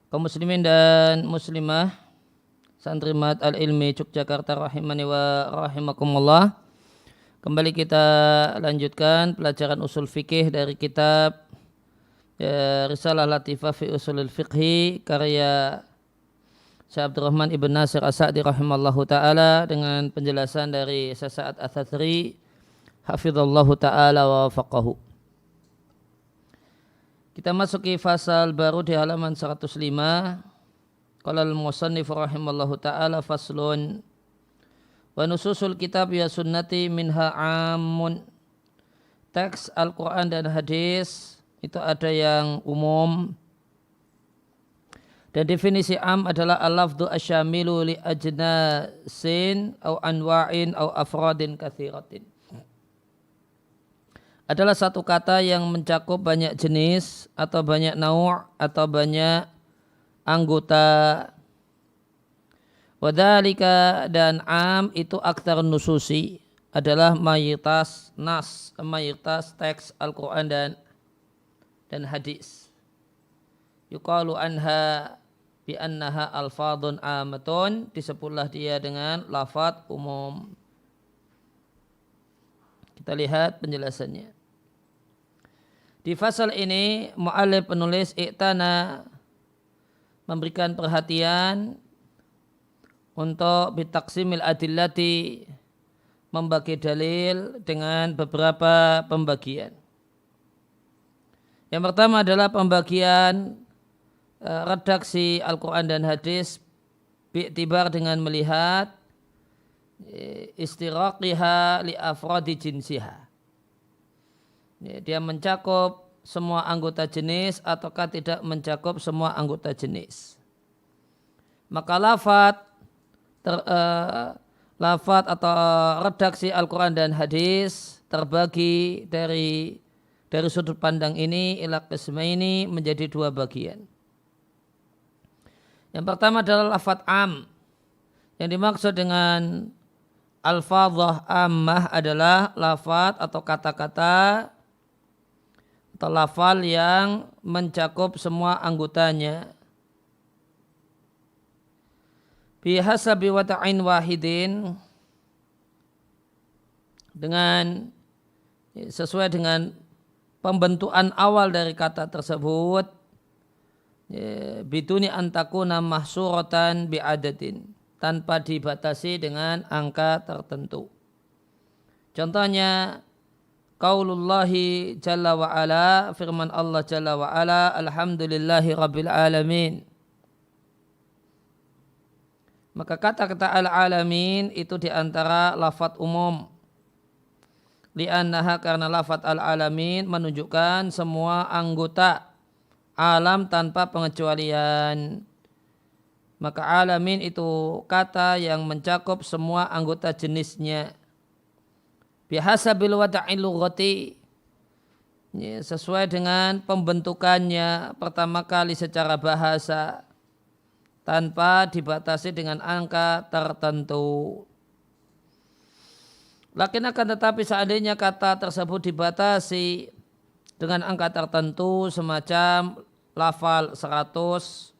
Kaum muslimin dan muslimah Santrimat Al-Ilmi Yogyakarta rahimani wa rahimakumullah. Kembali kita lanjutkan pelajaran usul fikih dari kitab Risalah Latifah fi Usulul Fiqhi karya Syekh Abdurrahman Ibn Nasir As-Sa'di rahimallahu taala dengan penjelasan dari Sa'ad Ats-Tsatri hafizallahu taala wa wafaqahu. Kita masuki fasal baru di halaman 105. Qala al-musannif rahimallahu ta'ala faslun wa nususul kitab ya sunnati minha amun. Teks Al-Quran dan hadis itu ada yang umum dan definisi am adalah al-lafdhu asyamilu li ajnasin au anwa'in au afradin katsiratin. Adalah satu kata yang mencakup banyak jenis atau banyak naur atau banyak anggota. Wadhalika dan am itu aktsar nususi adalah mayoritas nas, mayoritas teks Al-Quran dan hadis. Yuqalu anha bi annaha alfadun amatun, disebutlah dia dengan lafaz umum. Kita lihat penjelasannya. Di fasal ini mu'allif penulis i'tana memberikan perhatian untuk bitaksimil adillati, membagi dalil dengan beberapa pembagian. Yang pertama adalah pembagian redaksi Al-Quran dan hadis bi'tibar dengan melihat istiraqiha li afradi jinsiha. Dia mencakup semua anggota jenis ataukah tidak mencakup semua anggota jenis. Maka lafaz atau redaksi Al-Quran dan hadis terbagi dari sudut pandang ini ila qismaini menjadi dua bagian. Yang pertama adalah lafaz am. Yang dimaksud dengan al-fadhah ammah adalah lafaz atau kata-kata atau lafal yang mencakup semua anggotanya. Bihasabi wata'in wahidin, dengan sesuai dengan pembentukan awal dari kata tersebut, biduni antakuna mahsuratan bi'adatin, tanpa dibatasi dengan angka tertentu. Contohnya qaulullahi jalla wa ala, firman Allah jalla wa ala, alhamdulillahi rabbil alamin. Maka kata-kata al-alamin itu diantara lafaz umum. Li'annaha, karena lafaz al-alamin menunjukkan semua anggota alam tanpa pengecualian. Maka alamin itu kata yang mencakup semua anggota jenisnya. Bihasabil wada'il lughati, sesuai dengan pembentukannya pertama kali secara bahasa tanpa dibatasi dengan angka tertentu. Lakin akan tetapi seandainya kata tersebut dibatasi dengan angka tertentu semacam lafal 100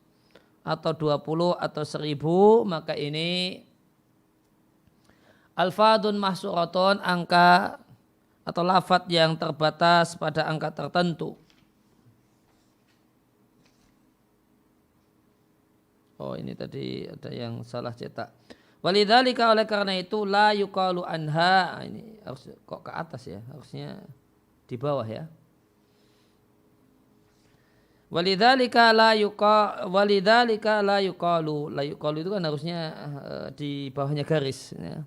atau 20 atau 1000, maka ini alfadun mahsuratun, angka atau lafaz yang terbatas pada angka tertentu. Oh, ini tadi ada yang salah cetak. Walidzalika, oleh karena itu, la yuqalu anha, ini harus kok ke atas ya, harusnya di bawah ya. Walidzalika la yuqalu, la yuqalu itu kan harusnya di bawahnya garis ya.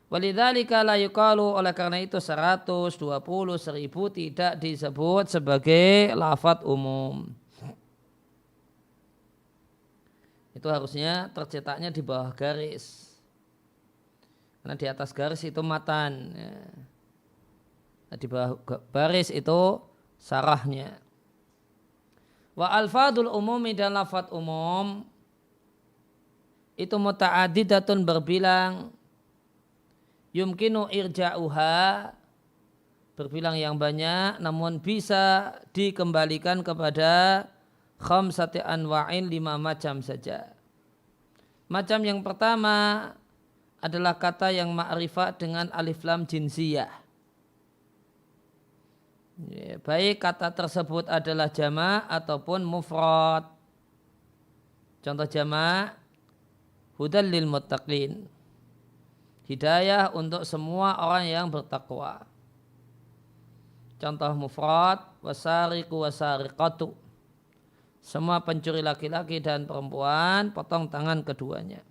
Walidzalika la yuqalu, oleh karena itu 100, 20, 1000 tidak disebut sebagai lafaz umum. Itu harusnya tercetaknya di bawah garis. Karena di atas garis itu matan. Ya. Nah, di bawah baris itu sarahnya. Wa alfadul umumi, dan lafaz umum itu muta'adidatun, berbilang. Yumkinu irja'uha, berbilang yang banyak namun bisa dikembalikan kepada khamsati anwa'in 5 macam saja. Macam yang pertama adalah kata yang ma'rifat dengan alif lam jinsiyah. Baik kata tersebut adalah jamak ataupun mufrad. Contoh jamak, hudal lil muttaqin. Hidayah untuk semua orang yang bertakwa. Contoh mufrad, wasariqu wasariqatu. Semua pencuri laki-laki dan perempuan, potong tangan keduanya.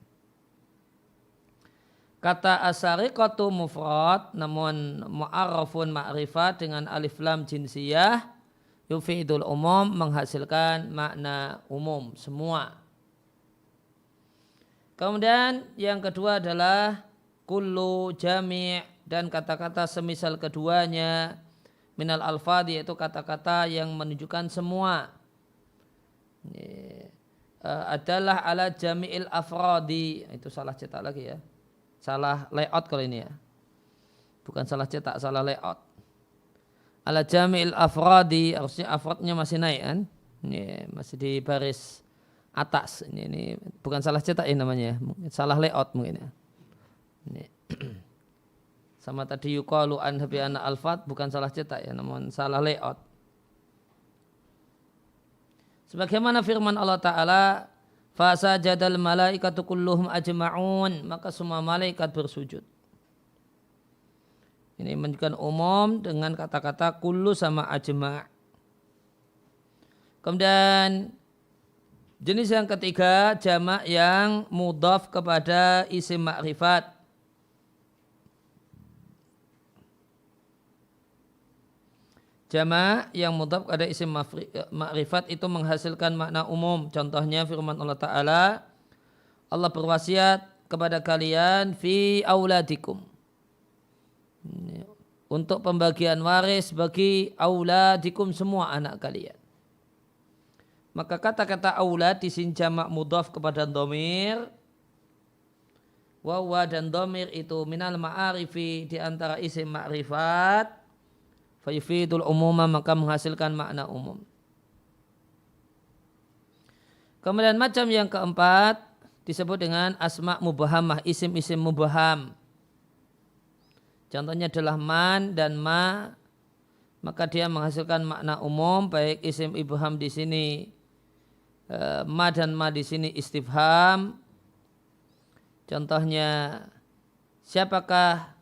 Kata asariqatu mufrad, namun mu'arrafun ma'rifat dengan alif lam jinsiyah, yufidul umum, menghasilkan makna umum, semua. Kemudian yang kedua adalah kullu, jami' dan kata-kata semisal keduanya minal alfadhi, yaitu kata-kata yang menunjukkan semua. Adalah ala jami'il afradi, itu salah cetak lagi ya, salah layout kalau ini ya, bukan salah cetak, salah layout. Ala jami'il afradi, harusnya afradnya masih naik kan, ini masih di baris atas, ini bukan salah cetak ini namanya, salah layout mungkin ya. Ini. Sama tadi yuqalu an bi anna alfat, bukan salah cetak ya, namun salah layout. Sebagaimana firman Allah Ta'ala, fasajadal malaikatu kulluhum ajma'un, maka semua malaikat bersujud. Ini menunjukkan umum dengan kata-kata kullu sama ajma'. Kemudian jenis yang ketiga, jamak yang mudhaf kepada isim ma'rifat. Jamak yang mudhaf pada isim ma'rifat itu menghasilkan makna umum. Contohnya firman Allah Ta'ala, Allah berwasiat kepada kalian fi auladikum, untuk pembagian waris bagi auladikum, semua anak kalian. Maka kata-kata aulad di sini jamak mudhaf kepada dhamir. Wawa dan dhamir itu minal ma'arifi, di antara isim ma'rifat. Fayufidul umuma, maka menghasilkan makna umum. Kemudian macam yang keempat disebut dengan asma' mubahamah, isim-isim mubaham. Contohnya adalah man dan ma, maka dia menghasilkan makna umum, baik isim ibham di sini ma dan ma di sini istifham. Contohnya, siapakah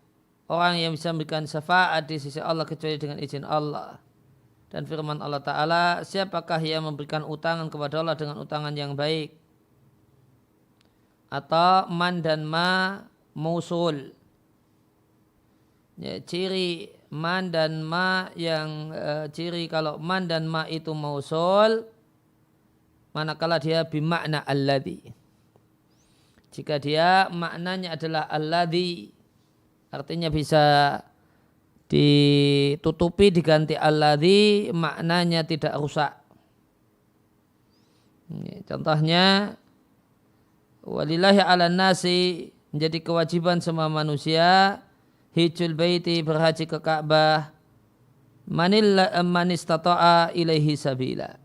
orang yang bisa memberikan syafaat di sisi Allah kecuali dengan izin Allah. Dan firman Allah Ta'ala, siapakah yang memberikan utangan kepada Allah dengan utangan yang baik. Atau man dan ma mausul. Ya, ciri man dan ma yang ciri kalau man dan ma itu mausul, manakala dia bimakna alladhi. Jika dia maknanya adalah alladhi, artinya bisa ditutupi diganti alladhi, maknanya tidak rusak. Contohnya, walillahi ala nasi, menjadi kewajiban semua manusia, hijjul baiti, berhaji ke Ka'bah, man istata'a ilaihi sabila.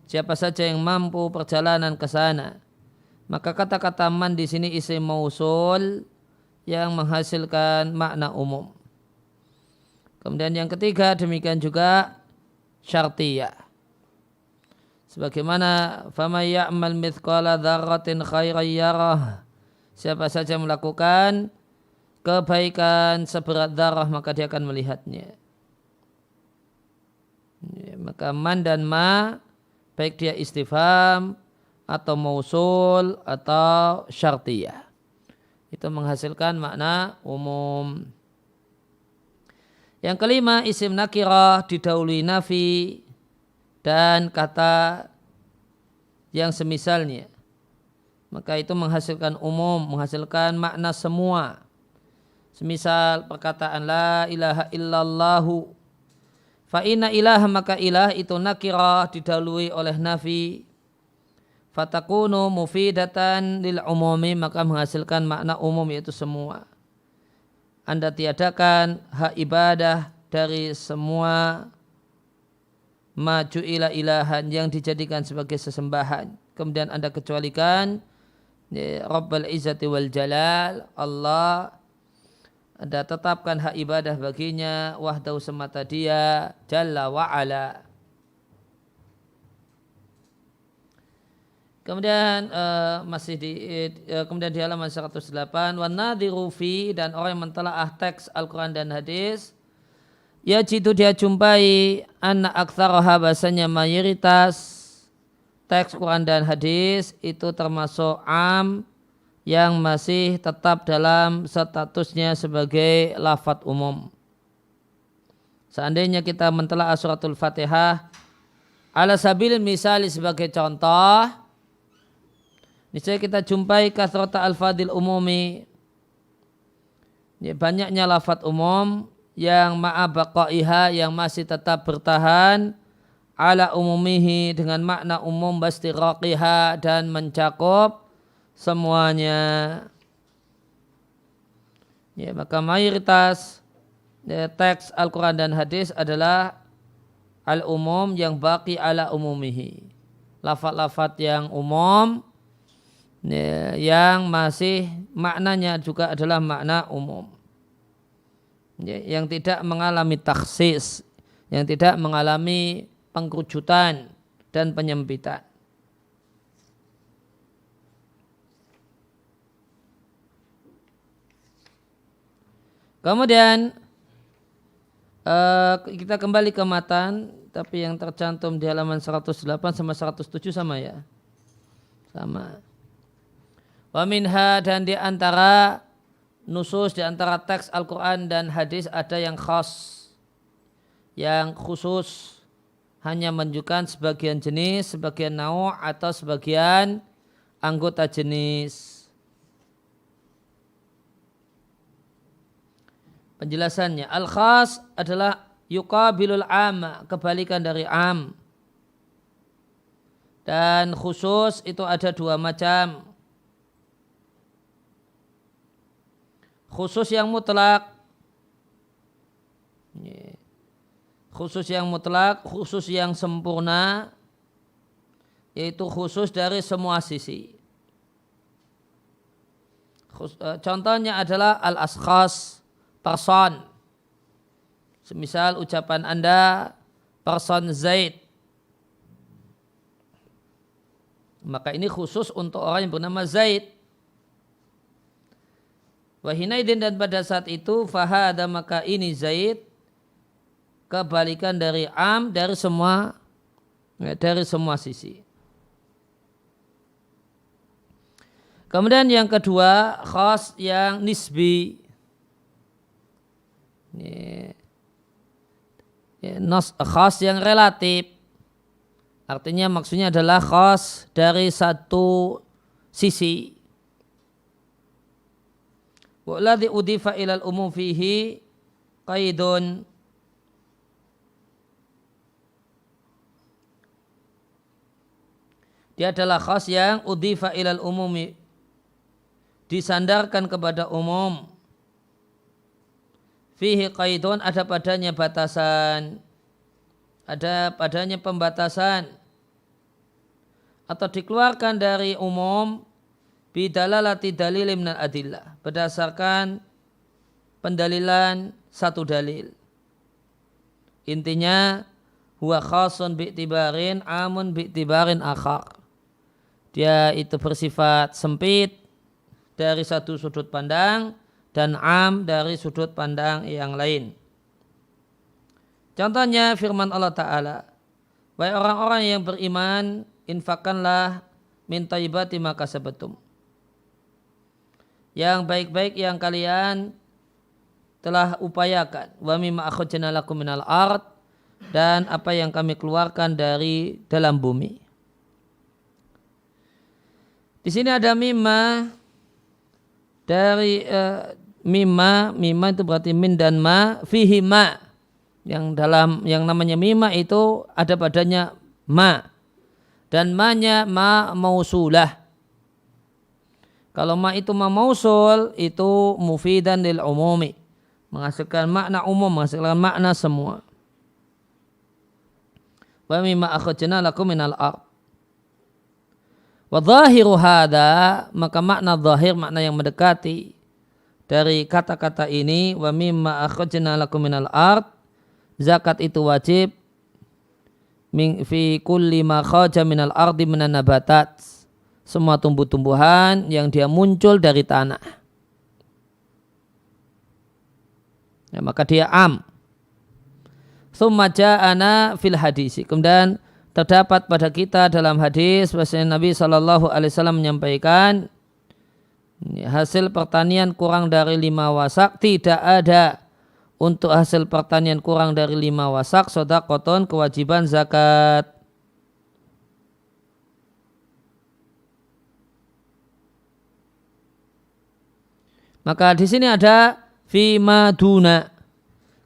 Siapa saja yang mampu perjalanan ke sana. Maka kata-kata man di sini isim mausul yang menghasilkan makna umum. Kemudian yang ketiga, demikian juga syartiyah. Sebagaimana famay ya'mal mithqala dzarratin khairan yarah. Siapa saja melakukan kebaikan seberat dzarrah, maka dia akan melihatnya. Maka man dan ma, baik dia istifham atau mausul atau syartiyah, itu menghasilkan makna umum. Yang kelima, isim nakirah didahului nafi dan kata yang semisalnya. Maka itu menghasilkan umum, menghasilkan makna semua. Semisal perkataan la ilaha illallahu. Fa inna ilaha, maka ilah itu nakirah didahului oleh nafi. Fatakunu mufidatan lil umumi, maka menghasilkan makna umum, yaitu semua. Anda tiadakan hak ibadah dari semua maju ila ilahan yang dijadikan sebagai sesembahan. Kemudian Anda kecualikan Rabbal Izzati wal Jalal, Allah, Anda tetapkan hak ibadah baginya wahdahu semata dia Jalla wa ala. Kemudian kemudian di halaman 108 wan nadhiru fi, dan orang yang mentelaah teks Al-Qur'an dan hadis yajidu, dia jumpai anna aktsaraha, bahasanya mayoritas teks Quran dan hadis itu termasuk am yang masih tetap dalam statusnya sebagai lafadz umum. Seandainya kita mentelaah suratul Fatihah ala sabilil misali sebagai contoh, niscaya kita jumpai kathrata al-fadil umumi, banyaknya lafadz umum yang ma'abaqaiha, yang masih tetap bertahan ala umumihi, dengan makna umum bastiraqiha, dan mencakup semuanya. Maka mayoritas teks Al-Quran dan hadis adalah al-umum yang baqi ala umumihi, lafaz-lafaz yang umum yang masih maknanya juga adalah makna umum, yang tidak mengalami takhsis, yang tidak mengalami pengkerucutan dan penyempitan. Kemudian kita kembali ke matan, tapi yang tercantum di halaman 108 sama 107 sama ya? Sama. Wa minha, dan di antara nusus, di antara teks Al-Quran dan hadis ada yang khas, yang khusus, hanya menunjukkan sebagian jenis, sebagian nau' atau sebagian anggota jenis. Penjelasannya, al-khas adalah yuqabilul amma, kebalikan dari am. Dan khusus itu ada dua macam. Khusus yang mutlak, khusus yang mutlak, khusus yang sempurna, yaitu khusus dari semua sisi. Contohnya adalah al-askhas, person. Semisal ucapan Anda, person Zaid, maka ini khusus untuk orang yang bernama Zaid. Wahinaidin, dan pada saat itu fahada, maka ini Zaid kebalikan dari am, dari semua sisi. Kemudian yang kedua, khas yang nisbi. Khas yang relatif. Artinya maksudnya adalah khas dari satu sisi. Walladhi udifa ilal umum fihi qaidun. Dia adalah khas yang udifa ilal umumi, disandarkan kepada umum. Fihi qaidun, ada padanya batasan, ada padanya pembatasan, atau dikeluarkan dari umum bidalalati dalil minal adillah, berdasarkan pendalilan satu dalil. Intinya huwa khasun bi'tibarin amun bi'tibarin akhar. Dia itu bersifat sempit dari satu sudut pandang dan am dari sudut pandang yang lain. Contohnya firman Allah Ta'ala, wahai orang-orang yang beriman, infakkanlah min thayyibati ma kasabtum, yang baik-baik yang kalian telah upayakan, wa mimma akhrajna lakum minal ard, dan apa yang kami keluarkan dari dalam bumi. Di sini ada mimma, dari mimma itu berarti min dan ma, fihi ma, yang namanya mimma itu ada padanya ma, dan ma-nya ma mausulah. Kalau ma itu ma mausul, itu mufidan lil umumi, menghasilkan makna umum, menghasilkan makna semua. wa mimma akhrajna lakum minal ard. Wa dhahiru hadza, maka makna zahir, makna yang mendekati dari kata-kata ini, wa mimma akhrajna lakum minal ard, zakat itu wajib fi kulli ma kharaja minal ardi minan nabatat, semua tumbuh-tumbuhan yang dia muncul dari tanah. Ya, maka dia am. Tsumma ja'ana fil hadis. Kemudian terdapat pada kita dalam hadis bahwasanya Nabi SAW menyampaikan hasil pertanian kurang dari 5 wasak, tidak ada untuk hasil pertanian kurang dari 5 wasak shadaqatun, kewajiban zakat. Maka di sini ada fi maduna.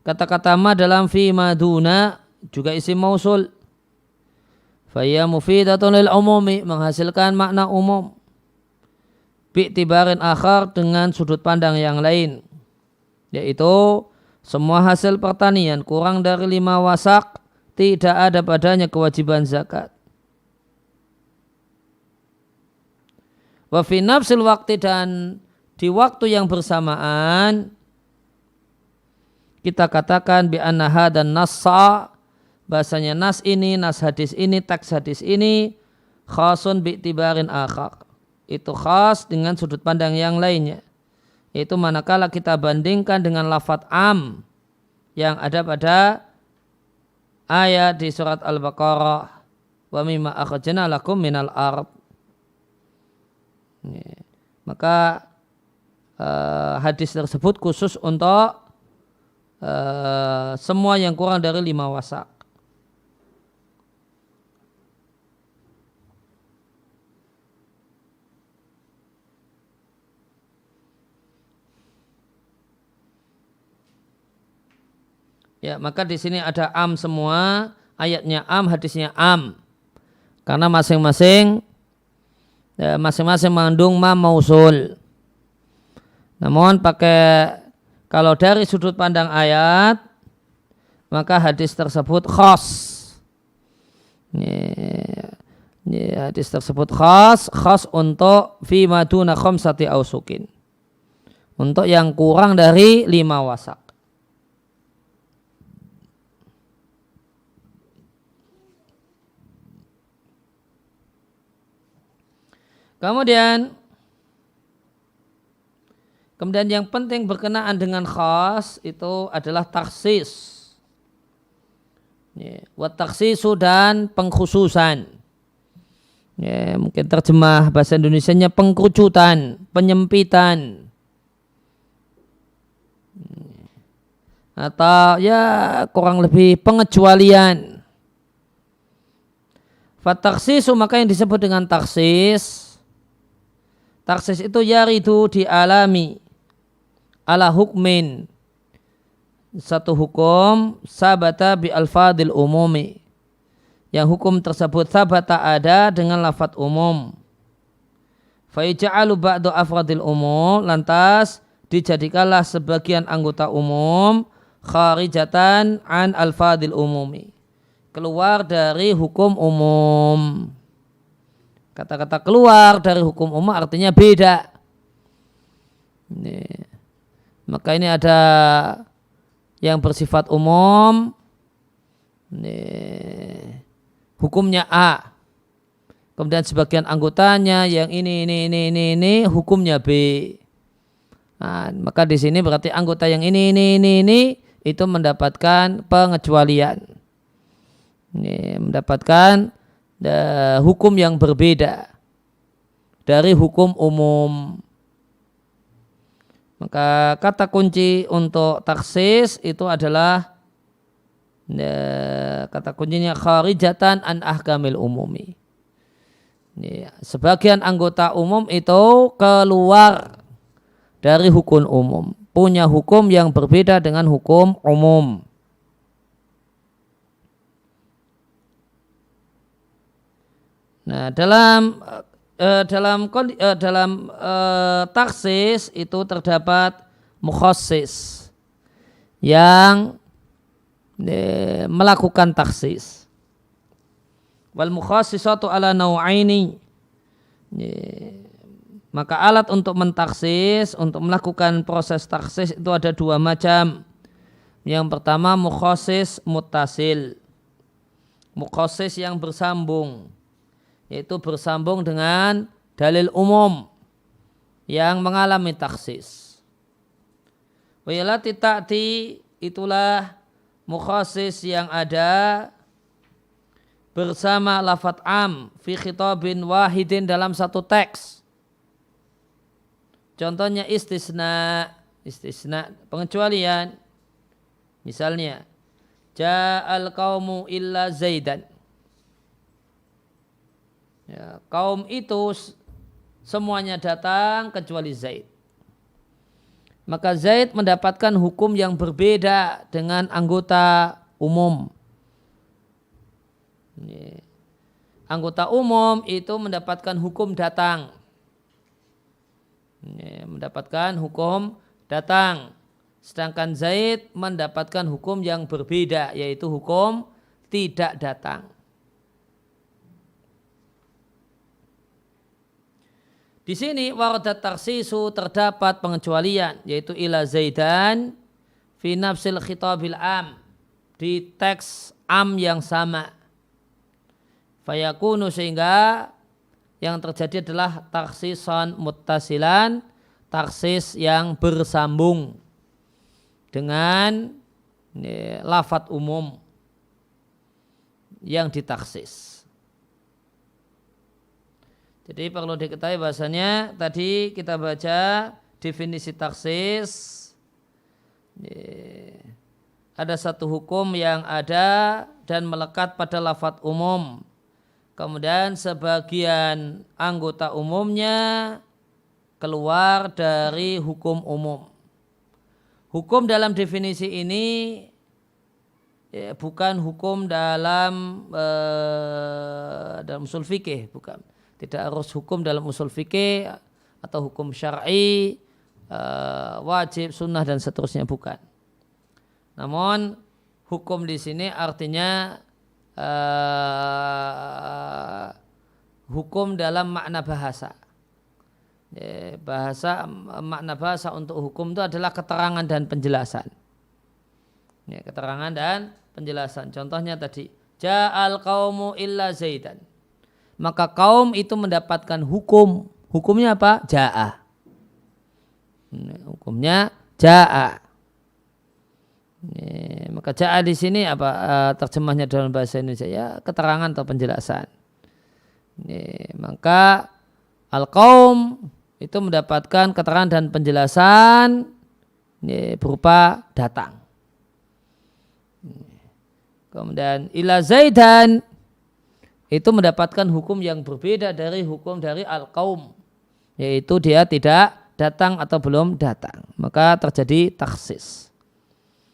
Kata-kata ma dalam fi maduna juga isim mausul. Faya mufidatun lil umumi, menghasilkan makna umum. Bi'tibarin akhar, dengan sudut pandang yang lain, yaitu semua hasil pertanian kurang dari 5 wasak tidak ada padanya kewajiban zakat. Wa fi nafsil waqti, dan di waktu yang bersamaan kita katakan bi anna hadan nassa, bahasanya nas ini, nas hadis ini, teks hadis ini khasun bi'tibarin akhar, itu khas dengan sudut pandang yang lainnya, yaitu manakala kita bandingkan dengan lafadz am yang ada pada ayat di surat Al-Baqarah, wa mimma akhrajna lakum minal ard. Maka hadis tersebut khusus untuk semua yang kurang dari 5 wasak. Ya, maka di sini ada am semua, ayatnya am, hadisnya am, karena masing-masing mengandung ma mausul. Namun kalau dari sudut pandang ayat, maka hadis tersebut khas. Hadis tersebut khas untuk fi maduna khamsati ausukin, untuk yang kurang dari 5 wasak. Kemudian yang penting berkenaan dengan khas itu adalah taksis. Wa taksisu, dan pengkhususan. Mungkin terjemah bahasa Indonesianya pengkerucutan, penyempitan. Atau ya kurang lebih pengecualian. Fa taksisu, maka yang disebut dengan taksis itu yaridu dialami ala hukmin, satu hukum sabata bi alfadil umumi, yang hukum tersebut sabata ada dengan lafadz umum. Fa yaj'alu ba'du afradil umum, lantas dijadikanlah sebagian anggota umum kharijatan an alfadil umumi, keluar dari hukum umum. Kata-kata keluar dari hukum umum artinya beda. Maka ini ada yang bersifat umum, hukumnya A. Kemudian sebagian anggotanya yang ini hukumnya B. Nah, maka di sini berarti anggota yang ini itu mendapatkan pengecualian. Mendapatkan hukum yang berbeda dari hukum umum. Maka kata kunci untuk taksis itu adalah kata kuncinya kharijatan an ahkamil umumi. Sebagian anggota umum itu keluar dari hukum umum, punya hukum yang berbeda dengan hukum umum. Nah, dalam taksis itu terdapat mukhassis yang melakukan taksis. Wal mukhassisatu ala nau'aini. Maka alat untuk mentaksis, untuk melakukan proses taksis itu ada dua macam. Yang pertama mukhassis muttasil. Mukhassis yang bersambung, yaitu bersambung dengan dalil umum yang mengalami taksis. Wayalati ta'ti, itulah mukhassis yang ada bersama lafadz am fi khitabin wahidin dalam satu teks. Contohnya istisna pengecualian. Misalnya ja'al qaumu illa zaidan. Ya, kaum itu semuanya datang kecuali Zaid. Maka Zaid mendapatkan hukum yang berbeda dengan anggota umum. Anggota umum itu mendapatkan hukum datang. Mendapatkan hukum datang. Sedangkan Zaid mendapatkan hukum yang berbeda, yaitu hukum tidak datang. Di sini waradat takhsisu, terdapat pengecualian, yaitu ila Zaidan fi nafsil khitabil am, di teks am yang sama. Fayakunu, sehingga yang terjadi adalah takhsisan muttasilan, taksis yang bersambung dengan lafadz umum yang ditaksis. Jadi perlu diketahui bahasanya tadi kita baca definisi taksis, ada satu hukum yang ada dan melekat pada lafadz umum. Kemudian sebagian anggota umumnya keluar dari hukum umum. Hukum dalam definisi ini bukan hukum dalam usul fikih, bukan. Tidak harus hukum dalam usul fikih atau hukum syar'i, wajib, sunnah dan seterusnya, bukan. Namun hukum di sini artinya hukum dalam makna bahasa. Makna bahasa untuk hukum itu adalah keterangan dan penjelasan. Keterangan dan penjelasan. Contohnya tadi, ja'al qaumu illa zaidan. Maka kaum itu mendapatkan hukum. Hukumnya apa? Ja'a. Hukumnya ja'a. Maka ja'a di sini apa terjemahnya dalam bahasa Indonesia? Ya, keterangan atau penjelasan. Maka al-qaum itu mendapatkan keterangan dan penjelasan berupa datang. Kemudian ila zaidan itu mendapatkan hukum yang berbeda dari hukum dari al-qaum, yaitu dia tidak datang atau belum datang. Maka terjadi takhsis.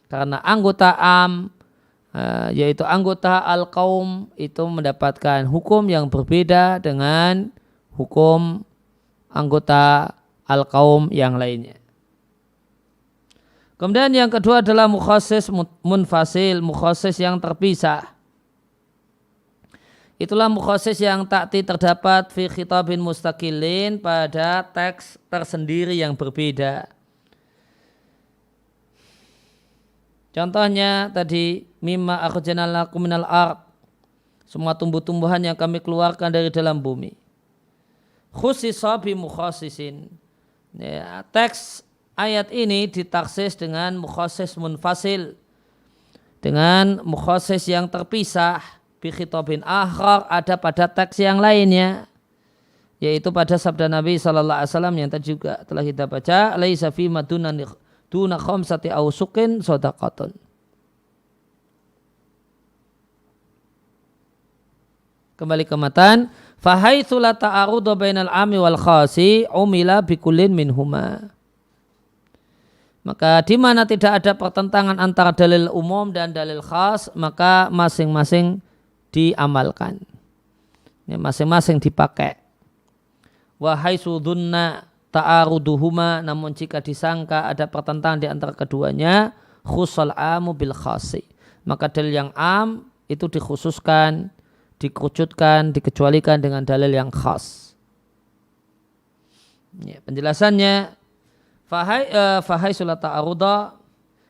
Karena anggota am, yaitu anggota al-qaum, itu mendapatkan hukum yang berbeda dengan hukum anggota al-qaum yang lainnya. Kemudian yang kedua adalah mukhassis munfasil, mukhassis yang terpisah. Itulah mukhassis yang ta'ti terdapat fi khitabin mustaqilin, pada teks tersendiri yang berbeda. Contohnya tadi, mimma akhrajna lakum minal ard, semua tumbuh-tumbuhan yang kami keluarkan dari dalam bumi. Khussisa bi mukhassisin. Teks ayat ini ditaksis dengan mukhassis munfasil, dengan mukhassis yang terpisah. Bi khitabin akhar, ada pada teks yang lainnya, yaitu pada sabda Nabi SAW yang tadi juga telah kita baca, laisa fi duna khamsati awsuqin shadaqatun. Kembali ke matan, fahaitsu la ta'arudu bainal ami wal khasi umila bikullin minhuma. Maka di mana tidak ada pertentangan antara dalil umum dan dalil khas, maka masing-masing diamalkan. Masing-masing dipakai. Wa haitsu dzunna ta'aruduhuma, namun jika disangka ada pertentangan di antara keduanya, khussal amu bil khasi, maka dalil yang am itu dikhususkan, dikerucutkan, dikecualikan dengan dalil yang khas. Ya, penjelasannya fahai sulat ta'aruda,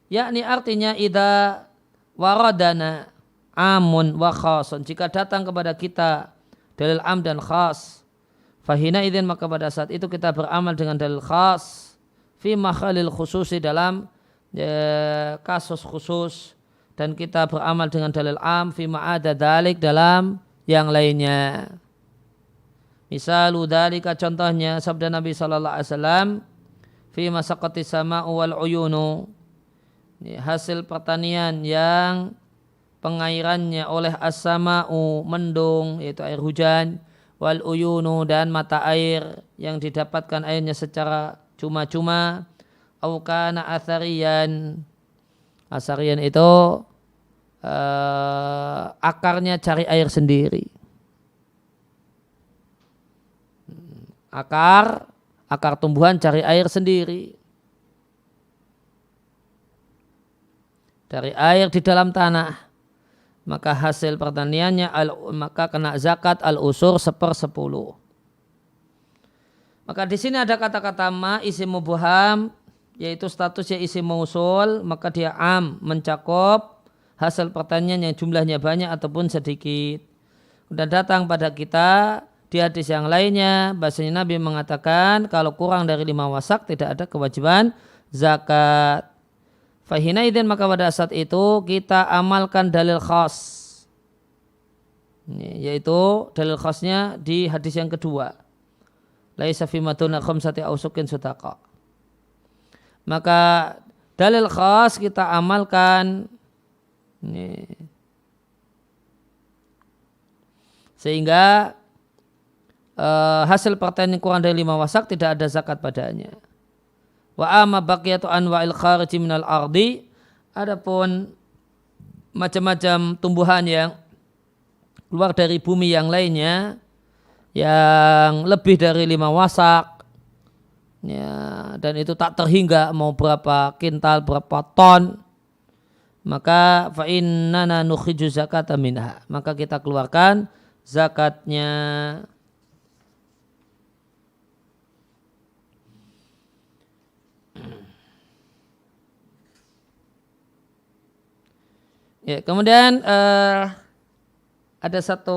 yakni artinya idza waradana amun wa khasun, jika datang kepada kita dalil am dan khas, fahina idzin, maka pada saat itu kita beramal dengan dalil khas fi makhalil khususi, dalam kasus khusus, dan kita beramal dengan dalil am fi ma'ada dalik, dalam yang lainnya. Misalu dzalika, contohnya sabda Nabi sallallahu alaihi wasallam, fi masaqati sama'u wal uyunu, hasil pertanian yang pengairannya oleh as-sama'u, mendung yaitu air hujan, wal uyunu, dan mata air yang didapatkan airnya secara cuma-cuma, au kana atharian, asarian itu akarnya cari air sendiri. Akar tumbuhan cari air sendiri dari air di dalam tanah, maka hasil pertaniannya maka kena zakat al-usur 1/10. Maka di sini ada kata-kata ma isim mubham, yaitu statusnya isim mausul, maka dia am, mencakup hasil pertanian yang jumlahnya banyak ataupun sedikit. Dan datang pada kita di hadis yang lainnya, bahasanya Nabi mengatakan kalau kurang dari 5 wasak tidak ada kewajiban zakat. Fahina idzin, maka pada saat itu kita amalkan dalil khas, yaitu dalil khasnya di hadis yang kedua, laisa fi matuna khamsati ausukin sutaqa. Maka dalil khas kita amalkan sehingga hasil pertanian kurang dari 5 wasak tidak ada zakat padanya. Wa amma baqiyatu anwa'il khariji minal ardi, adapun macam-macam tumbuhan yang keluar dari bumi yang lainnya yang lebih dari 5 wasak, ya, dan itu tak terhingga mau berapa kintal, berapa ton, maka fa innana nukhriju zakata minha, maka kita keluarkan zakatnya. Ya, kemudian ada satu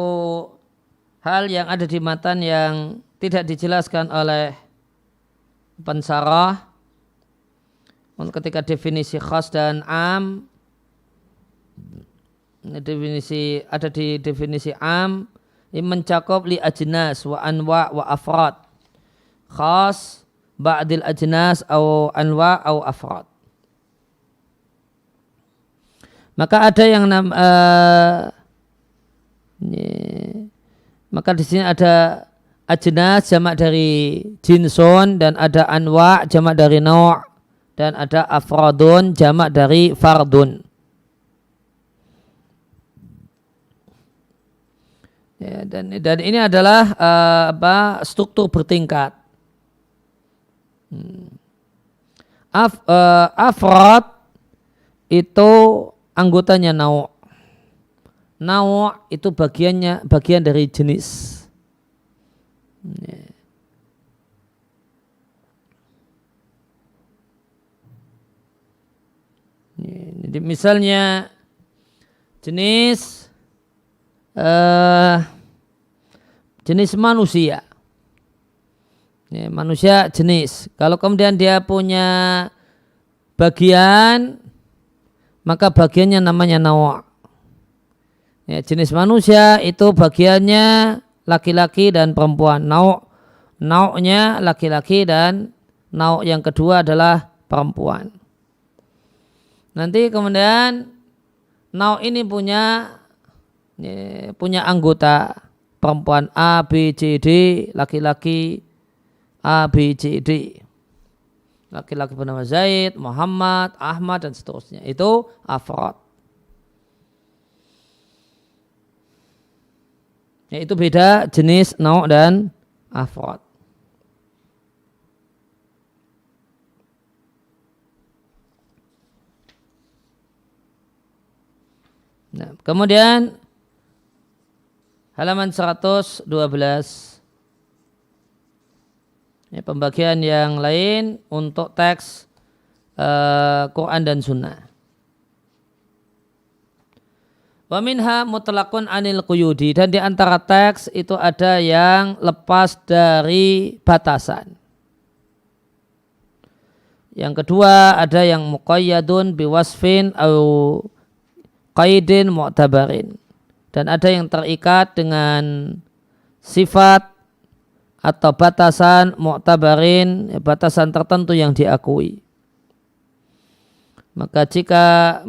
hal yang ada di matan yang tidak dijelaskan oleh pensarah ketika definisi khas dan am. Ada di definisi am ini mencakup li ajnas wa anwa wa afrad, khas ba'dil ajnas au anwa au afrad. Maka ada yang maka di sini ada ajnas jamak dari jinsun, dan ada anwa jamak dari naw', dan ada afradun jamak dari fardun. Ya, dan ini adalah struktur bertingkat. Afrad itu anggotanya naw'. Naw' itu bagian dari jenis. Jadi misalnya jenis manusia. Manusia jenis. Kalau kemudian dia punya bagian, maka bagiannya namanya nawa'. Jenis manusia itu bagiannya laki-laki dan perempuan. Nau'nya laki-laki, dan nau' yang kedua adalah perempuan. Nanti kemudian nau' ini punya anggota perempuan A, B, C, D, laki-laki A, B, C, D. Laki-laki bernama Zaid, Muhammad, Ahmad, dan seterusnya. Itu afrad. Itu beda jenis nau' dan afrad. Nah, kemudian Halaman 112. Ini pembagian yang lain untuk teks Quran dan Sunnah. Wa minha mutlaqun anil quyudi, dan di antara teks itu ada yang lepas dari batasan. Yang kedua ada yang muqayyadun biwasfin au qaidin mu'tabarin, dan ada yang terikat dengan sifat atau batasan mu'tabarin, batasan tertentu yang diakui. Maka jika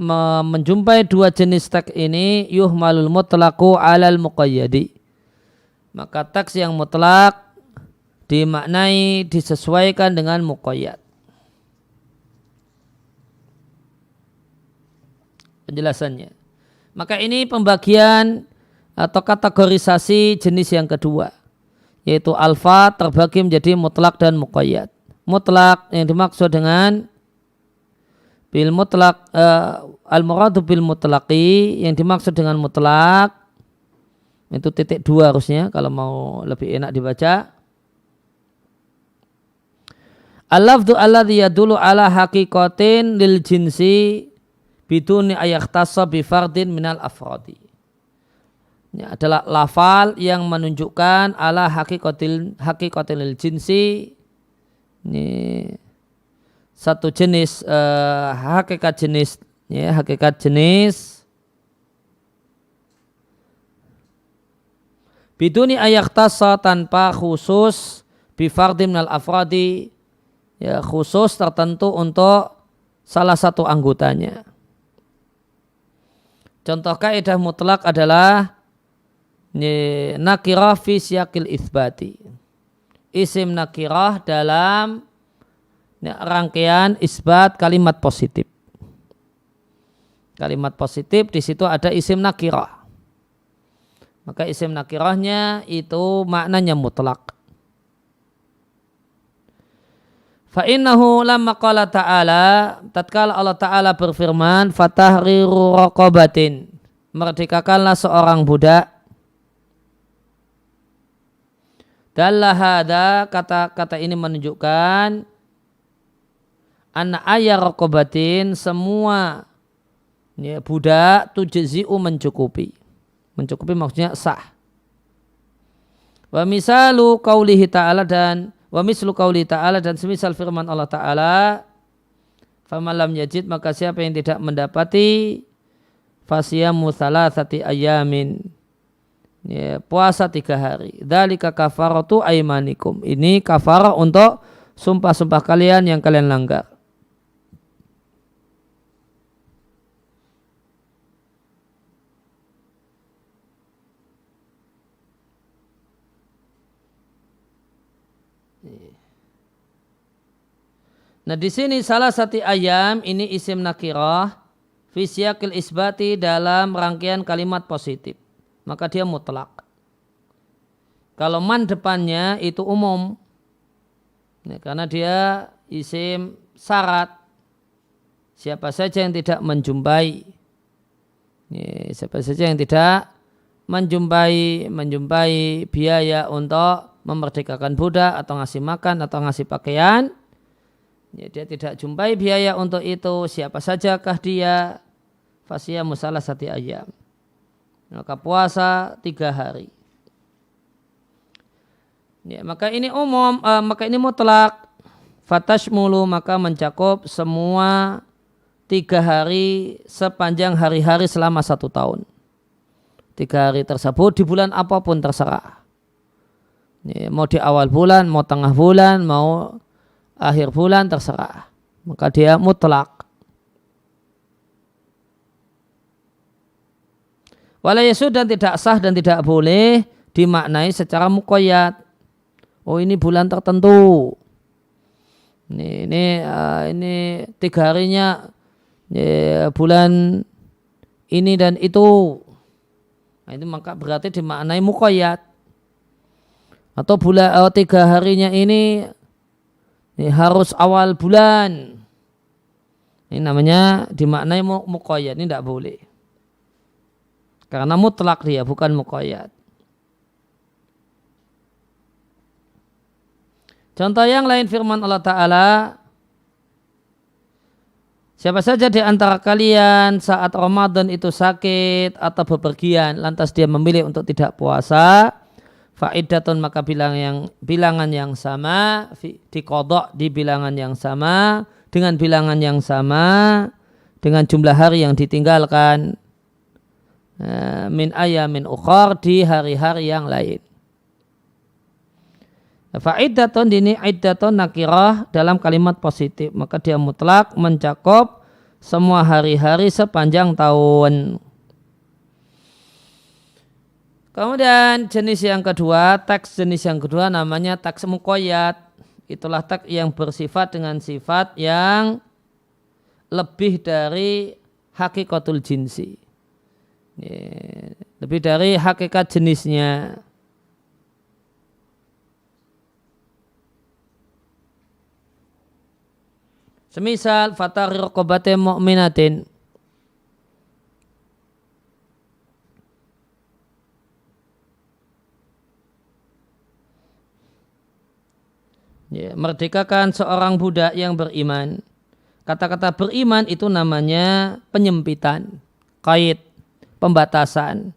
menjumpai dua jenis teks ini, yuhmalul mutlaqu alal muqayyadi, maka teks yang mutlak dimaknai disesuaikan dengan muqayyad. Penjelasannya. Maka ini pembagian atau kategorisasi jenis yang kedua, yaitu alfa terbagi menjadi mutlak dan muqayyad. Mutlak yang dimaksud dengan bil mutlak, al-muradu bil mutlaqi, yang dimaksud dengan mutlak itu titik 2 harusnya kalau mau lebih enak dibaca. Al-lafdhu alladhi yadulu ala haqiqatin lil jinsi biduni ayaktasa bi fardin minal afradi. Ini adalah lafal yang menunjukkan ala haqiqatil lil jinsi, ini satu jenis, hakikat jenis, ya, hakikat jenis biduni ayaktasa, tanpa khusus bifardim minal afradi, ya, khusus tertentu untuk salah satu anggotanya. Contoh kaidah mutlak adalah nakirah fi siyaqil itsbati, isim nakirah dalam rangkaian isbat kalimat positif. Kalimat positif di situ ada isim nakirah. Maka isim nakirahnya itu maknanya mutlak. Fa innahu lamma qala ta'ala, tatkala Allah Ta'ala berfirman, fatahriru raqabatin, merdekakanlah seorang budak. Dalla hadza, kata-kata ini menunjukkan anna ayya raqabatin, semua, ya, budak tujzi'u, mencukupi. Mencukupi maksudnya sah. Wa misalu qaulihi ta'ala, dan wa mislu qaulihi ta'ala, dan semisal firman Allah Ta'ala, faman lam yajid, maka siapa yang tidak mendapati, fasiyamu thalathati ayamin, ya, puasa 3 hari. Dzalika kafaratu aymanikum, ini kafarah untuk sumpah-sumpah kalian yang kalian langgar. Nah, di sini salah satu ayam ini isim nakirah fi siyaqil isbati, dalam rangkaian kalimat positif, maka dia mutlak. Kalau man depannya itu umum, ya, karena dia isim syarat, siapa saja yang tidak menjumpai, ya, siapa saja yang tidak menjumpai biaya untuk memerdekakan budak atau ngasih makan atau ngasih pakaian, ya, dia tidak jumpai biaya untuk itu, siapa sajakah dia, fasiyamu salasati ayyam, maka puasa 3 hari. Ya, maka ini umum, maka ini mutlak. Fatashmulu, maka mencakup semua 3 hari sepanjang hari-hari selama 1 tahun. 3 hari tersebut di bulan apapun terserah. Ya, mau di awal bulan, mau tengah bulan, mau akhir bulan, terserah. Maka dia mutlak. Wala yasud, dan tidak sah dan tidak boleh dimaknai secara muqayyad. Oh, ini bulan tertentu. Ini 3 harinya, ya, bulan ini dan itu. Nah, itu maka berarti dimaknai muqayyad. Atau 3 harinya ini harus awal bulan. Ini namanya dimaknai muqayyad, ini tidak boleh. Karena mutlak dia, bukan muqayyad. Contoh yang lain firman Allah Ta'ala, siapa saja di antara kalian saat Ramadan itu sakit atau bepergian, lantas dia memilih untuk tidak puasa, fa'iddatun maka bilangan yang sama, diqadha di bilangan yang sama, dengan bilangan yang sama, dengan jumlah hari yang ditinggalkan, min ayamin ukhar di hari-hari yang lain. Fa'iddatun ini iddatun nakirah dalam kalimat positif, maka dia mutlak mencakup semua hari-hari sepanjang tahun. Kemudian jenis yang kedua, teks jenis yang kedua namanya teks muqayyad. Itulah teks yang bersifat dengan sifat yang lebih dari hakikatul jinsi, lebih dari hakikat jenisnya. Semisal fatari raqabatin mu'minatin, merdekakan seorang budak yang beriman. Kata-kata beriman itu namanya penyempitan, qaid, pembatasan.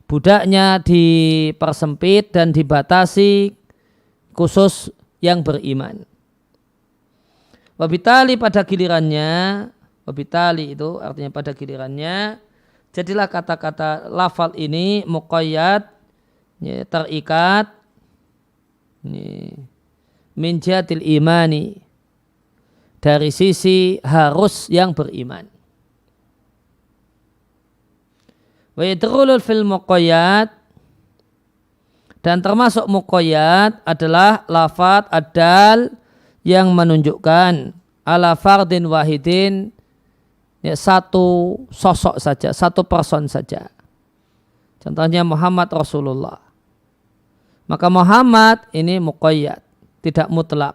Budaknya dipersempit dan dibatasi khusus yang beriman. Wabitali pada gilirannya, wabitali itu artinya pada gilirannya, jadilah kata-kata lafal ini muqayyad, terikat, min jatil imani, dari sisi harus yang beriman. Wa yadkhulul fil muqayyad, dan termasuk muqayyad adalah lafaz adal yang menunjukkan ala fardin wahidin, satu sosok saja, satu person saja. Contohnya Muhammad Rasulullah. Maka Muhammad ini muqayyad, tidak mutlak.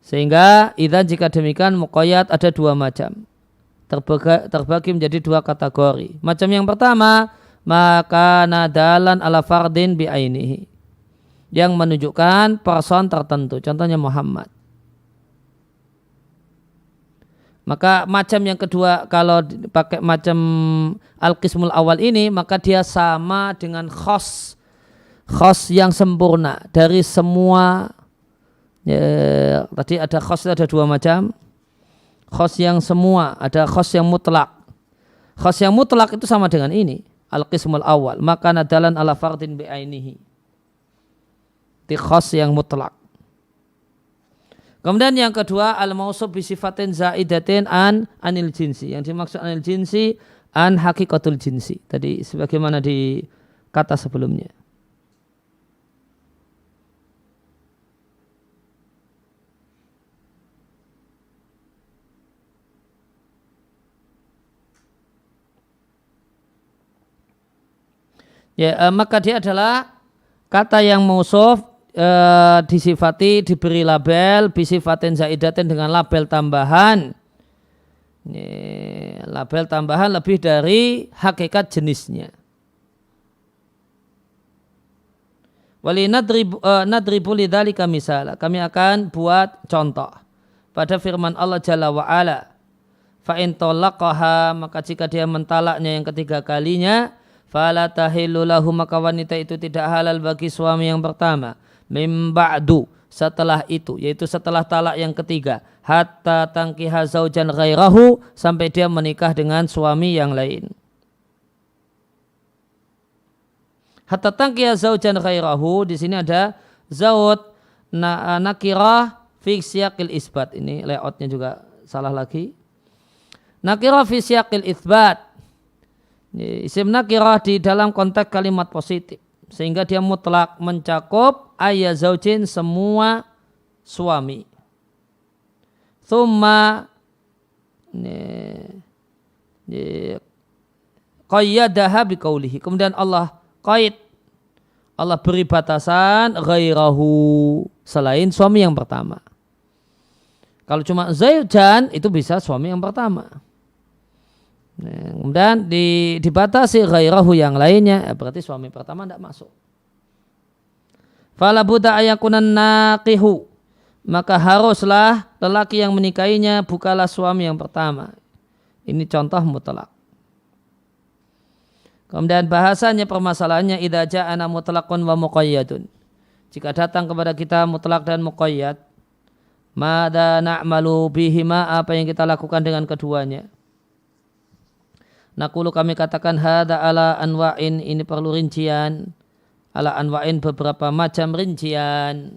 Sehingga jika demikian muqayyad ada dua macam. Terbagi menjadi dua kategori. Macam yang pertama, maka nadalan ala fardin bi'ainihi, yang menunjukkan person tertentu, contohnya Muhammad. Maka macam yang kedua, kalau pakai macam al-qismul awal ini, maka dia sama dengan khos yang sempurna dari semua. Tadi ada khos, ada dua macam. Khos yang semua, ada khos yang mutlak. Khos yang mutlak itu sama dengan ini, al-qismul awal, maka nadalan ala fardin bi'ainihi, khas yang mutlak. Kemudian yang kedua, al-mausuf bi sifatin zaidatin anil jinsi. Yang dimaksud anil jinsi an hakikatul jinsi. Tadi sebagaimana di kata sebelumnya. Maka dia adalah kata yang mausuf, disifati, diberi label bisifatin zaidatin dengan label tambahan. Label tambahan lebih dari hakikat jenisnya. Wali nadribu lidzalika misala, kami akan buat contoh pada firman Allah Jalla wa Ala, fa in talaqaha, maka jika dia mentalaknya yang ketiga kalinya, fala tahillu lahu, maka wanita itu tidak halal bagi suami yang pertama, mim ba'du, setelah itu, yaitu setelah talak yang ketiga, hatta tangkiha zaujan ghairahu, sampai dia menikah dengan suami yang lain. Hatta tangkiha zaujan ghairahu, di sini ada zaud nakirah fi siyaqil isbat. Ini layoutnya juga salah lagi. Nakirah fi siyaqil isbat, isim nakirah di dalam konteks kalimat positif, sehingga dia mutlak mencakup ayya zaujin, semua suami. Thumma qayyadaha biqaulihi, kemudian Allah qaid, Allah beri batasan ghairahu, selain suami yang pertama. Kalau cuma zaujan itu bisa suami yang pertama. Kemudian dibatasi ghairahu yang lainnya, berarti suami pertama tidak masuk. Fala budda ayakunan naqihu, maka haruslah lelaki yang menikahinya bukalah suami yang pertama. Ini contoh mutlak. Kemudian bahasanya permasalahannya idza ja'ana mutlaqun wa muqayyadun. Jika datang kepada kita mutlak dan muqayyad, mada na'malu bihima, apa yang kita lakukan dengan keduanya? Naqulu, kami katakan hadza ala anwa'in, ini perlu rincian. Ala anwa'in, beberapa macam rincian.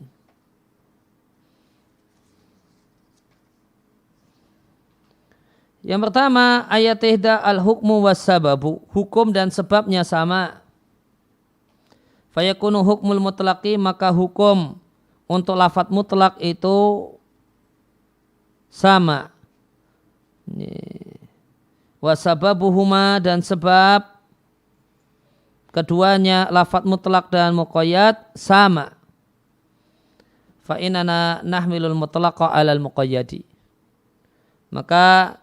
Yang pertama, ayat ihda al-hukmu was sababu, hukum dan sebabnya sama. Fayakunu hukmul mutlaqi, maka hukum untuk lafadz mutlak itu sama. Wasababuhuma, dan sebab keduanya lafadz mutlak dan muqayyad sama. Fa inana nahmilul mutlaqa 'alal muqayyadi. Maka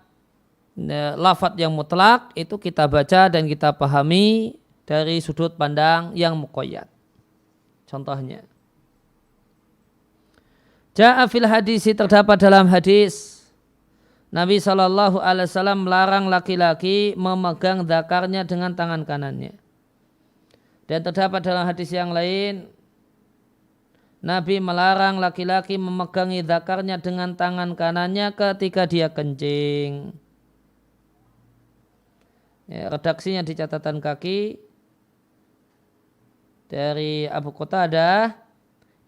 lafadz yang mutlak itu kita baca dan kita pahami dari sudut pandang yang muqayyad. Contohnya, ja'a fil hadisi, terdapat dalam hadis Nabi SAW melarang laki-laki memegang dzakarnya dengan tangan kanannya. Dan terdapat dalam hadis yang lain Nabi melarang laki-laki memegangi dzakarnya dengan tangan kanannya ketika dia kencing. Ya, redaksinya di catatan kaki dari Abu Qatadah,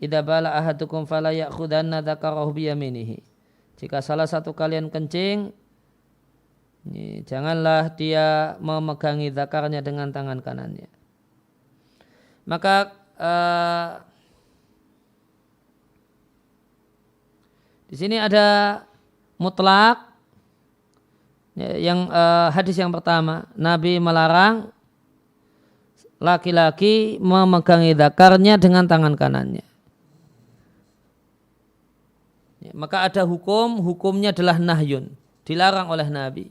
idza bala ahadukum fala ya'khudanna dzakarahu biyaminihi. Jika salah satu kalian kencing, janganlah dia memegangi dzakarnya dengan tangan kanannya. Maka di sini ada mutlak, yang hadis yang pertama, Nabi melarang laki-laki memegangi dzakarnya dengan tangan kanannya. Maka ada hukumnya adalah nahyun, dilarang oleh Nabi.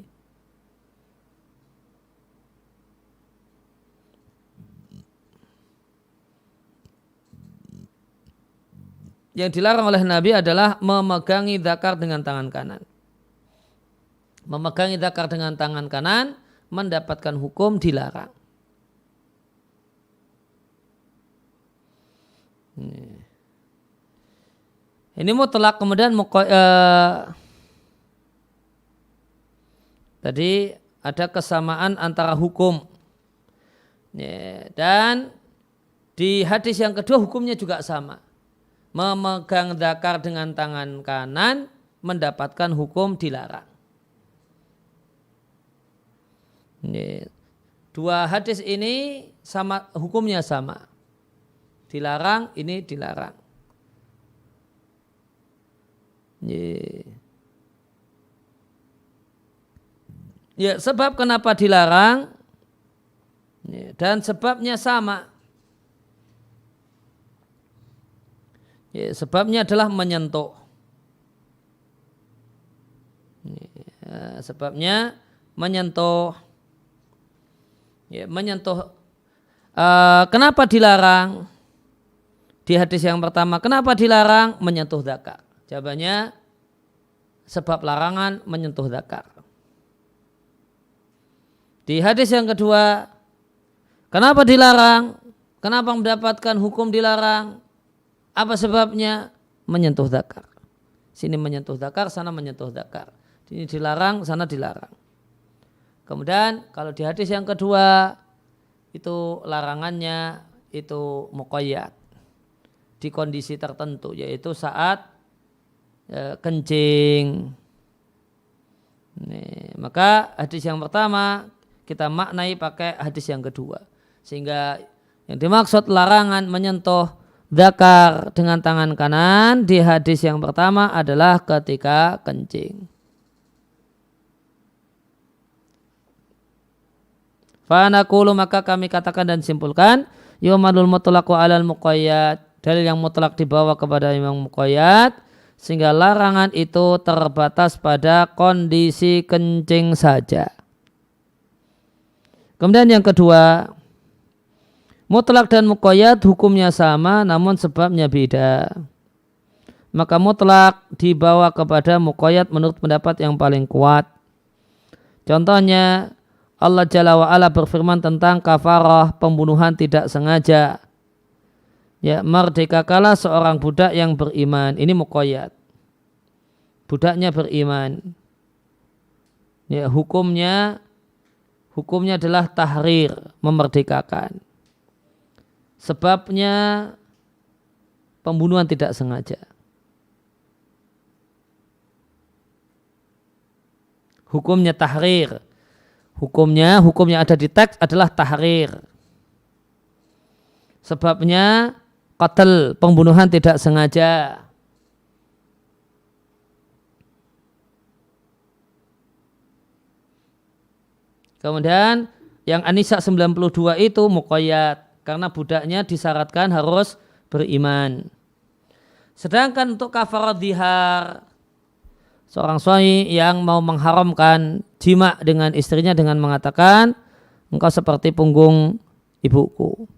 Yang dilarang oleh Nabi adalah memegangi dzakar dengan tangan kanan. Memegangi dzakar dengan tangan kanan mendapatkan hukum dilarang. Ini mutlak. Kemudian tadi ada kesamaan antara hukum, dan di hadis yang kedua hukumnya juga sama. Memegang dzakar dengan tangan kanan mendapatkan hukum dilarang. Dua hadis ini sama, hukumnya sama. Dilarang, ini dilarang. Ya, sebab kenapa dilarang dan sebabnya sama. Ya, sebabnya adalah menyentuh. Ya, sebabnya menyentuh. Ya, menyentuh. Kenapa dilarang? Di hadis yang pertama, kenapa dilarang menyentuh dzakar? Jawabannya, sebab larangan menyentuh dzakar. Di hadis yang kedua, kenapa dilarang? Kenapa mendapatkan hukum dilarang? Apa sebabnya? Menyentuh dzakar. Sini menyentuh dzakar, sana menyentuh dzakar. Ini dilarang, sana dilarang. Kemudian kalau di hadis yang kedua, itu larangannya itu muqayyad. Di kondisi tertentu, yaitu saat kencing. Maka hadis yang pertama kita maknai pakai hadis yang kedua, sehingga yang dimaksud larangan menyentuh dzakar dengan tangan kanan di hadis yang pertama adalah ketika kencing. Fa naqulu, maka kami katakan dan simpulkan, yumadul mutlaqu alal muqayyad, dalil yang mutlak dibawa kepada yang muqayyad, sehingga larangan itu terbatas pada kondisi kencing saja. Kemudian yang kedua, Mutlak dan muqayyad hukumnya sama namun sebabnya beda. Maka mutlak dibawa kepada muqayyad menurut pendapat yang paling kuat. Contohnya Allah Jalla wa'ala berfirman tentang kafarah, pembunuhan tidak sengaja. Ya, merdekakanlah seorang budak yang beriman. Ini muqayyad. Budaknya beriman. Ya, hukumnya adalah tahrir, memerdekakan. Sebabnya pembunuhan tidak sengaja. Hukumnya tahrir. Hukum yang ada di teks adalah tahrir. Sebabnya qatl, pembunuhan tidak sengaja. Kemudian yang An-Nisa 92 itu muqayyad karena budaknya disyaratkan harus beriman. Sedangkan untuk kafarat dzihar, seorang suami yang mau mengharamkan jima dengan istrinya dengan mengatakan engkau seperti punggung ibuku.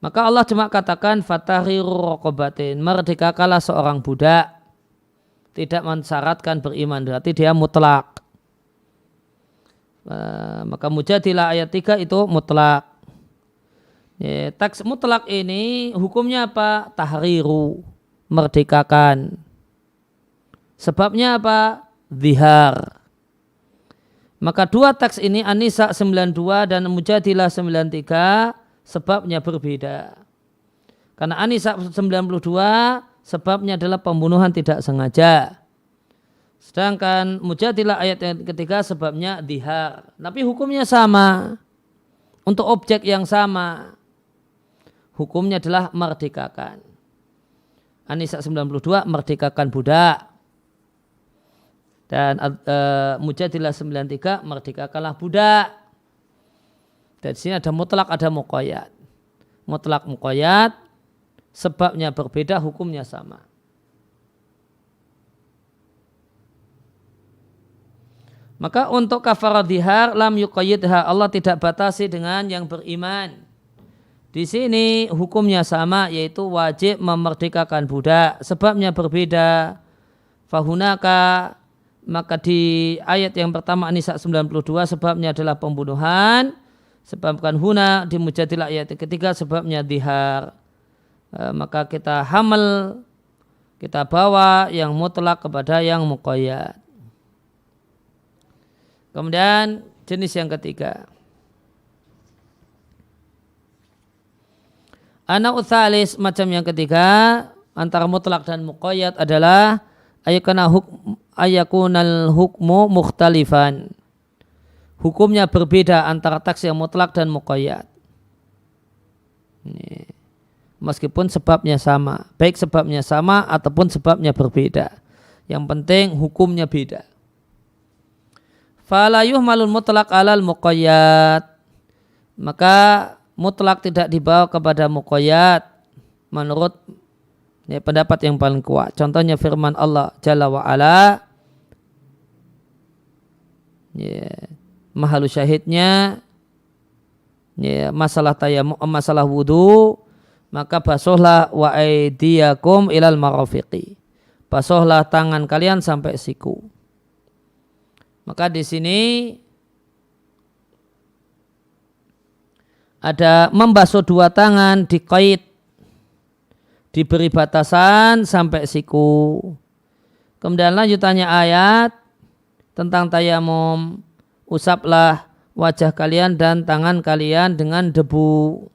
Maka Allah cuma katakan fatahriru raqabatin, merdekakanlah seorang budak, tidak mensyaratkan beriman, berarti dia mutlak. Maka Mujadilah ayat 3 itu mutlak. Ya, teks mutlak ini hukumnya apa? Tahriru, merdekakan. Sebabnya apa? Dzihar. Maka dua teks ini An-Nisa 92 dan Mujadilah 93 sebabnya berbeda. Karena An-Nisa 92 sebabnya adalah pembunuhan tidak sengaja. Sedangkan Mujadilah ayat yang ketiga sebabnya dzihar. Tapi hukumnya sama. Untuk objek yang sama. Hukumnya adalah merdekakan. An-Nisa 92 merdekakan budak. Dan Mujadilah 93 merdekakanlah budak. Dan di sini ada mutlak, ada muqayyad. Mutlak muqayyad sebabnya berbeda, hukumnya sama. Maka untuk kafarat dzihar lam yuqayyidha, Allah tidak batasi dengan yang beriman. Di sini hukumnya sama, yaitu wajib memerdekakan budak. Sebabnya berbeda. Fahunaka, maka di ayat yang pertama An-Nisa 92 sebabnya adalah pembunuhan. Sebabkan huna di Mujadilah ayat ketiga sebabnya dzihar. Maka kita hamal, kita bawa yang mutlak kepada yang muqayyad. Kemudian jenis yang ketiga. An-naw'u tsalis, macam yang ketiga antara mutlak dan muqayyad adalah ayakunal hukmu mukhtalifan. Hukumnya berbeda antara teks yang mutlak dan muqayyad. Meskipun sebabnya sama, baik sebabnya sama ataupun sebabnya berbeda. Yang penting hukumnya beda. Fala yuhmalul mutlak alal muqayyad. Maka mutlak tidak dibawa kepada muqayyad menurut pendapat yang paling kuat. Contohnya firman Allah Jalla wa'ala. Mahalu syahidnya masalah tayamum, masalah wudu, maka basuhlah wa aydiyakum ilal marafiqi. Basuhlah tangan kalian sampai siku. Maka di sini ada membasuh dua tangan diqaid, diberi batasan sampai siku. Kemudian lanjutannya ayat tentang tayamum, usaplah wajah kalian dan tangan kalian dengan debu.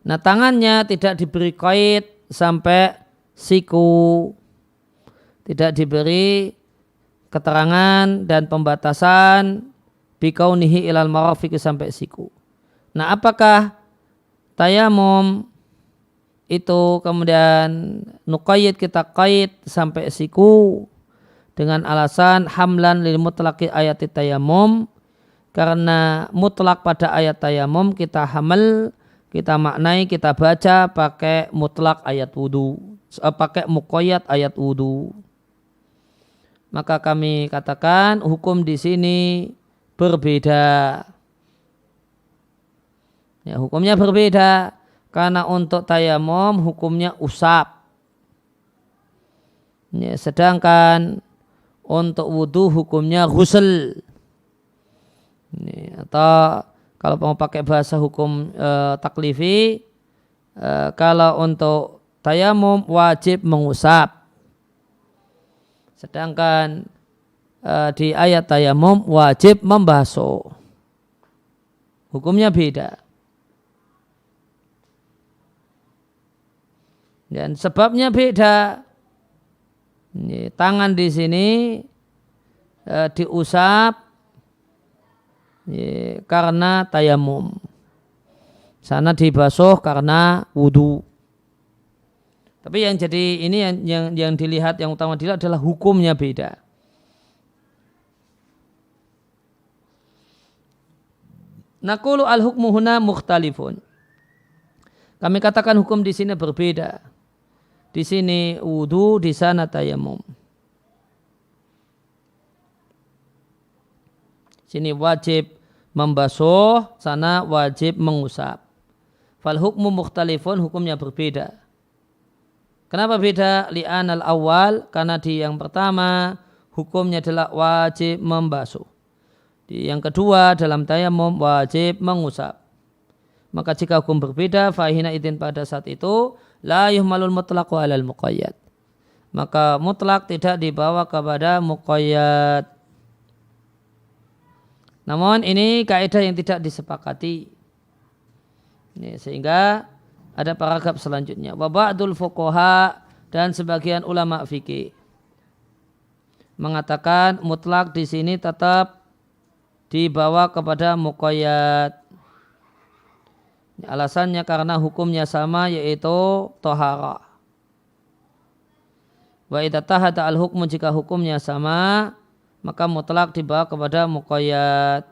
Nah, tangannya tidak diberi qaid sampai siku, tidak diberi keterangan dan pembatasan bikaunihi ilal marafiq sampai siku. Nah, apakah tayamum itu kemudian nuqayyid, kita qaid sampai siku dengan alasan hamlan lil mutlaqi ayat tayamum, karena mutlak pada ayat tayamum kita hamal, kita maknai, kita baca pakai mutlak ayat wudu, pakai muqayyad ayat wudu. Maka kami katakan hukum di sini berbeda. Ya, hukumnya berbeda karena untuk tayamum hukumnya usap. Ya, sedangkan untuk wudu hukumnya ghusl. Atau kalau mau pakai bahasa hukum taklifi, kalau untuk tayamum wajib mengusap. Sedangkan di ayat tayamum wajib membasuh. Hukumnya beda. Dan sebabnya beda. Ini, tangan di sini diusap karena tayamum. Sana dibasuh karena wudu. Tapi yang jadi ini yang dilihat, yang utama dilihat adalah hukumnya beda. Naqulu al-hukmu huna mukhtalifun. Kami katakan hukum di sini berbeda. Di sini wudu, di sana tayamum. Sini wajib membasuh, sana wajib mengusap. Fal hukmu mukhtalifun, hukumnya berbeda. Kenapa beda? Li'anal awal, karena di yang pertama hukumnya adalah wajib membasuh. Di yang kedua dalam tayamum wajib mengusap. Maka jika hukum berbeda, fahina idin pada saat itu la yuhmalul mutlaqu alal muqayyad. Maka mutlak tidak dibawa kepada muqayyad. Namun ini kaidah yang tidak disepakati. Ini, sehingga ada paragraf selanjutnya. Wa ba'dul fuqaha, dan sebagian ulama fikih mengatakan mutlak di sini tetap dibawa kepada muqayyad. Alasannya karena hukumnya sama, yaitu tohara. Wa idza tahata al hukmu, jika hukumnya sama maka mutlak dibawa kepada muqayyad.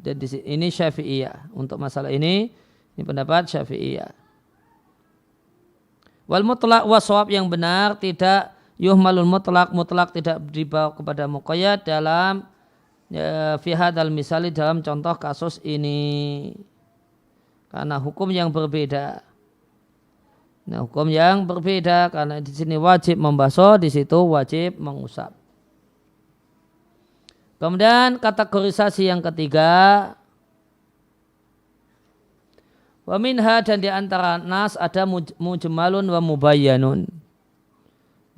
Dan ini Syafi'iyah. Untuk masalah ini pendapat Syafi'iyah. Wal mutlak waswab, yang benar tidak yuhmalul mutlak tidak dibawa kepada muqayyad dalam fi hadzal misali, dalam contoh kasus ini. Karena hukum yang berbeda. Nah, hukum yang berbeda karena di sini wajib membasuh, di situ wajib mengusap. Kemudian kategorisasi yang ketiga, wa minha, dan di antara nas ada mujmalun wa mubayyanun.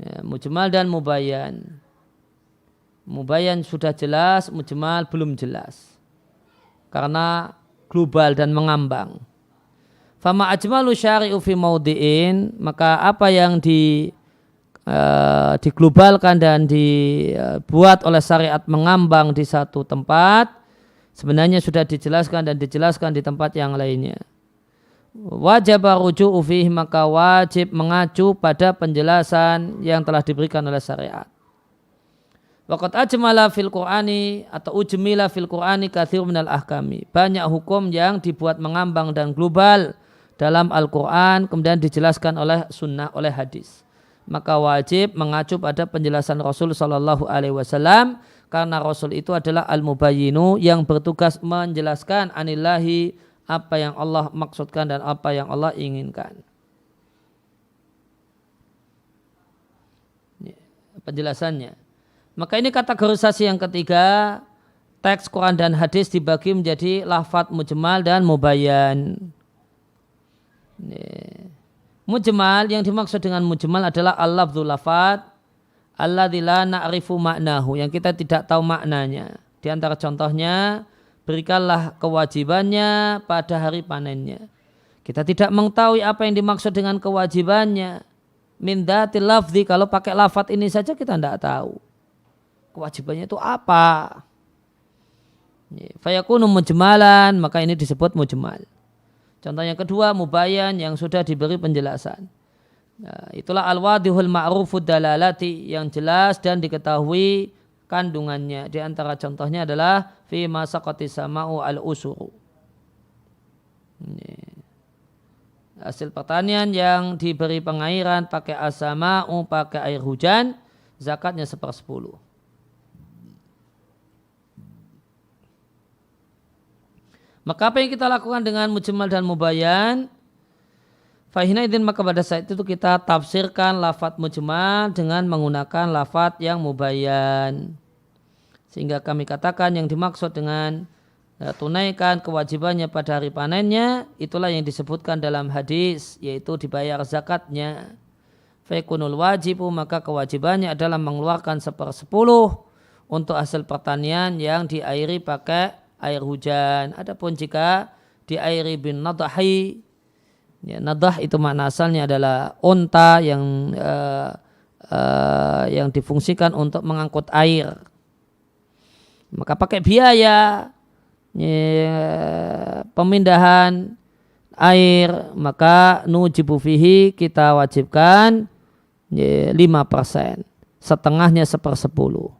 Ya, mujmal dan mubayyan. Mubayyan sudah jelas, mujmal belum jelas. Karena global dan mengambang. Fama ajmalu syari'u fi maudi'in, maka apa yang diglobalkan dan dibuat oleh syariat mengambang di satu tempat, sebenarnya sudah dijelaskan dan dijelaskan di tempat yang lainnya. Wajib ruju'u fihi, maka wajib mengacu pada penjelasan yang telah diberikan oleh syariat. Waqad ajmala fil Qur'ani, atau ujmila fil Qur'ani katsir minal ahkami. Banyak hukum yang dibuat mengambang dan global dalam Al-Quran, kemudian dijelaskan oleh sunnah, oleh hadis. Maka wajib mengacu pada penjelasan Rasul Sallallahu Alaihi Wasallam, karena Rasul itu adalah al-mubayyinu, yang bertugas menjelaskan anillahi, apa yang Allah maksudkan dan apa yang Allah inginkan. Penjelasannya. Maka ini kategorisasi yang ketiga, teks Quran dan hadis dibagi menjadi lafadz mujmal dan mubayyan. Mujmal, yang dimaksud dengan mujmal adalah al-lafdzu lafadz alladzi la na'rifu maknahu, yang kita tidak tahu maknanya. Di antara contohnya, berikanlah kewajibannya pada hari panennya. Kita tidak mengetahui apa yang dimaksud dengan kewajibannya. Min dzatil lafdzi, kalau pakai lafadz ini saja kita tidak tahu kewajibannya itu apa. Fayakunu mujmalan, maka ini disebut mujmal. Contoh yang kedua, mubayyan, yang sudah diberi penjelasan. Nah, itulah al-wadihul ma'rufud dalalati, yang jelas dan diketahui kandungannya. Di antara contohnya adalah fi ma saqatis sama'u al-usuru. Hasil pertanian yang diberi pengairan pakai as-sama'u, pakai air hujan, zakatnya 1/10. Maka apa yang kita lakukan dengan mujmal dan mubayyan? Fahina idin, maka pada saat itu kita tafsirkan lafadz mujmal dengan menggunakan lafadz yang mubayyan. Sehingga kami katakan yang dimaksud dengan tunaikan kewajibannya pada hari panennya, itulah yang disebutkan dalam hadis, yaitu dibayar zakatnya. Fayakunul wajibu, maka kewajibannya adalah mengeluarkan 1/10 untuk hasil pertanian yang diairi pakai air hujan. Adapun jika diairi bin nadahi, ya, nadah itu makna asalnya adalah unta yang difungsikan untuk mengangkut air. Maka pakai biaya pemindahan air, maka nujibu fihi, kita wajibkan 5%, setengahnya 1/10.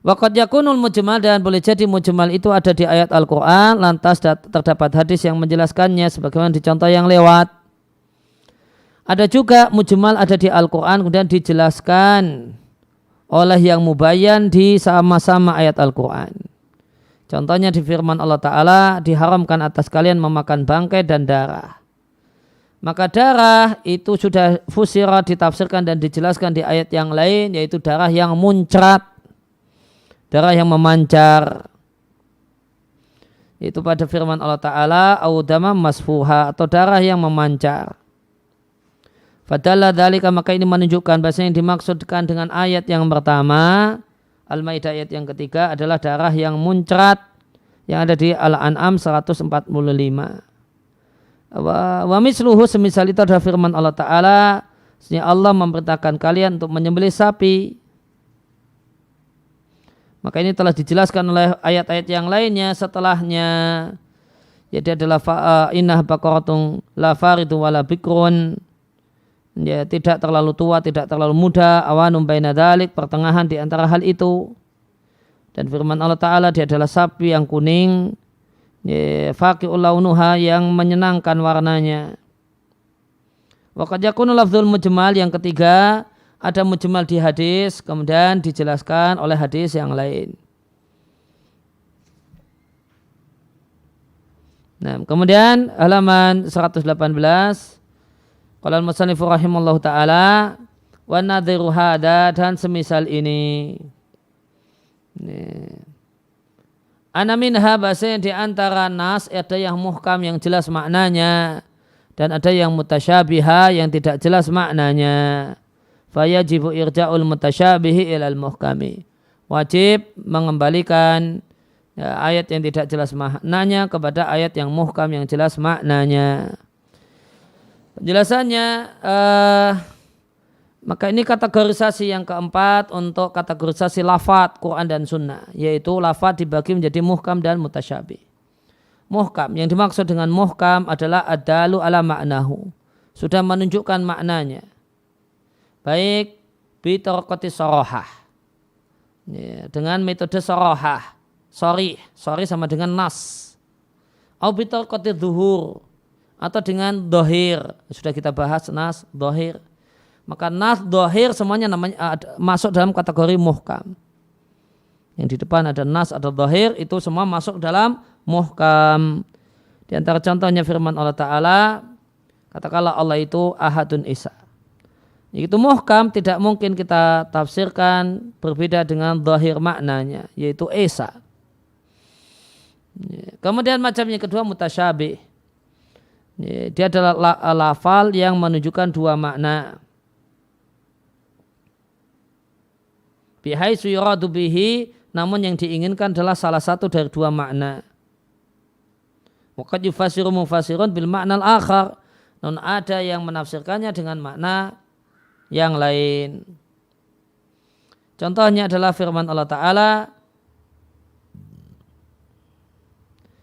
Waqad yakunul mujmal, dan boleh jadi mujmal itu ada di ayat Al-Quran, lantas terdapat hadis yang menjelaskannya sebagaimana di contoh yang lewat. Ada juga mujmal ada di Al-Quran kemudian dijelaskan oleh yang mubayyan di sama-sama ayat Al-Quran. Contohnya di firman Allah Ta'ala, diharamkan atas kalian memakan bangkai dan darah. Maka darah itu sudah fusirat, ditafsirkan dan dijelaskan di ayat yang lain, yaitu darah yang muncrat, darah yang memancar. Itu pada firman Allah Ta'ala, audama masfuha, atau darah yang memancar. Fadalla dzalika, maka ini menunjukkan bahasa yang dimaksudkan dengan ayat yang pertama, Al-Maidah ayat yang ketiga, adalah darah yang muncrat yang ada di Al-An'am 145. Wa misluhu, semisal itu adalah firman Allah Ta'ala, sesungguhnya Allah memerintahkan kalian untuk menyembelih sapi. Maka ini telah dijelaskan oleh ayat-ayat yang lainnya setelahnya. Jadi adalah innah baqaratun la faridun wala bikrun. Ya, tidak terlalu tua, tidak terlalu muda, awanum baina dzalik, pertengahan di antara hal itu. Dan firman Allah Ta'ala, dia adalah sapi yang kuning, ya, faqi'ul launuha, yang menyenangkan warnanya. Wa qad yakunu lafdzul mujmal, yang ketiga, ada mujmal di hadis, kemudian dijelaskan oleh hadis yang lain. Nah, kemudian halaman 118, qala al-musannifu rahimallahu ta'ala, wa nadhiru hada, dan semisal ini. Ana minha, bahasanya di antara nas ada yang muhkam yang jelas maknanya, dan ada yang mutasyabiha yang tidak jelas maknanya. Fayajibu irja'ul mutasyabihi ilal muhkami, wajib mengembalikan ayat yang tidak jelas maknanya kepada ayat yang muhkam yang jelas maknanya. Penjelasannya, maka ini kategorisasi yang keempat untuk kategorisasi lafadz Quran dan Sunnah, yaitu lafadz dibagi menjadi muhkam dan mutasyabih. Muhkam, yang dimaksud dengan muhkam adalah ad-dalu ala ma'nahu, sudah menunjukkan maknanya, baik bitorqati sorohah, ya, dengan metode sorohah, sorry sama dengan nas, au bitorqati zuhur, atau dengan dohir, sudah kita bahas nas, dohir. Maka nas, dohir semuanya namanya masuk dalam kategori muhkam. Yang di depan ada nas, ada dohir, itu semua masuk dalam muhkam. Di antara contohnya firman Allah Ta'ala, katakanlah Allah itu ahadun isa. Itu muhkam, tidak mungkin kita tafsirkan berbeda dengan dohir maknanya, yaitu esa. Kemudian macamnya kedua mutasyabih. Dia adalah lafal yang menunjukkan dua makna. Bihaitsu yuradu bihi, namun yang diinginkan adalah salah satu dari dua makna. Waqad yufasiru mufasirun bil makna al-akhar, namun ada yang menafsirkannya dengan makna yang lain. Contohnya adalah firman Allah Ta'ala,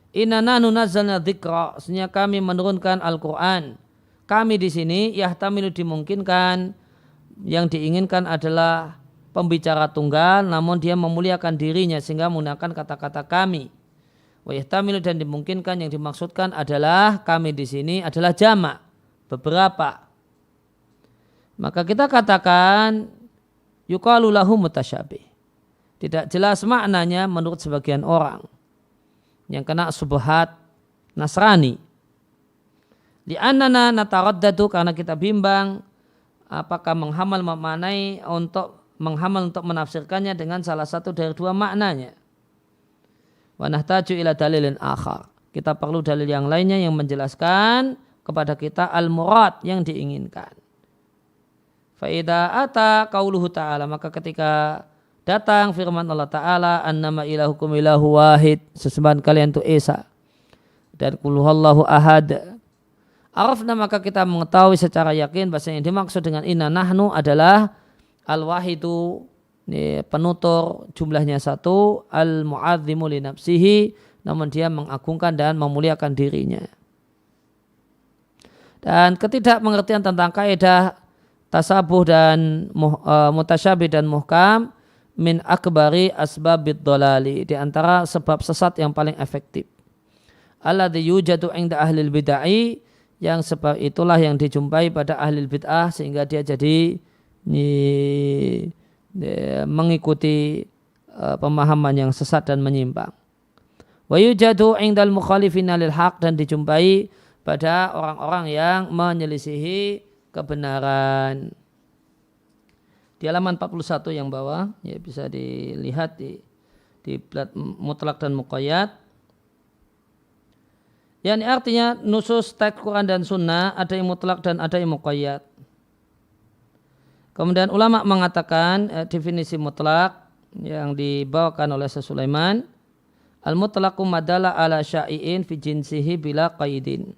Inna nahnu nazzalna dzikra, sesungguhnya kami menurunkan Al-Quran. Kami di sini yahtamilu, dimungkinkan, yang diinginkan adalah pembicara tunggal, namun dia memuliakan dirinya sehingga menggunakan kata-kata kami. Wa yahtamilu, dan dimungkinkan yang dimaksudkan adalah kami di sini adalah jamak, beberapa. Maka kita katakan yuqalu lahu mutasyabih, tidak jelas maknanya menurut sebagian orang. yang kena subhat Nasrani. Li'annana nataraddadu, karena kita bimbang apakah menghamal untuk menafsirkannya dengan salah satu dari dua maknanya. Wa nahtaju ila dalilin akhar. Kita perlu dalil yang lainnya yang menjelaskan kepada kita al-murad yang diinginkan. Fa idza ata qauluhu ta'ala, maka ketika datang firman Allah Ta'ala, annama ilahukum ilahu wahid, sesembahan kalian itu Esa, dan qul huwallahu ahad. Arafna, maka kita mengetahui secara yakin bahasa yang dimaksud dengan inna nahnu adalah al-wahidu, penutur, jumlahnya satu, al-mu'azzimu li nafsihi, namun dia mengagungkan dan memuliakan dirinya. Dan ketidakmengertian tentang kaidah tasabuh dan mutasyabih dan muhkam min akbari asbabid dhalali, di antara sebab sesat yang paling efektif. Alladzi yujadu 'inda ahlil bid'ah, yang sebab itulah yang dijumpai pada ahli bid'ah sehingga dia jadi mengikuti pemahaman yang sesat dan menyimpang. Wa yujadu 'indal mukhalifina lil haq, dan dijumpai pada orang-orang yang menyelisihi kebenaran. Di halaman 41 yang bawah, ya bisa dilihat di plat mutlak dan muqayyad. Yang artinya nusus teks Quran dan Sunnah ada yang mutlak dan ada yang muqayyad. Kemudian ulama mengatakan definisi mutlak yang dibawakan oleh Syekh Sulaiman, al-mutlaqu madalla ala syai'in fi jinsihi bila qaidin.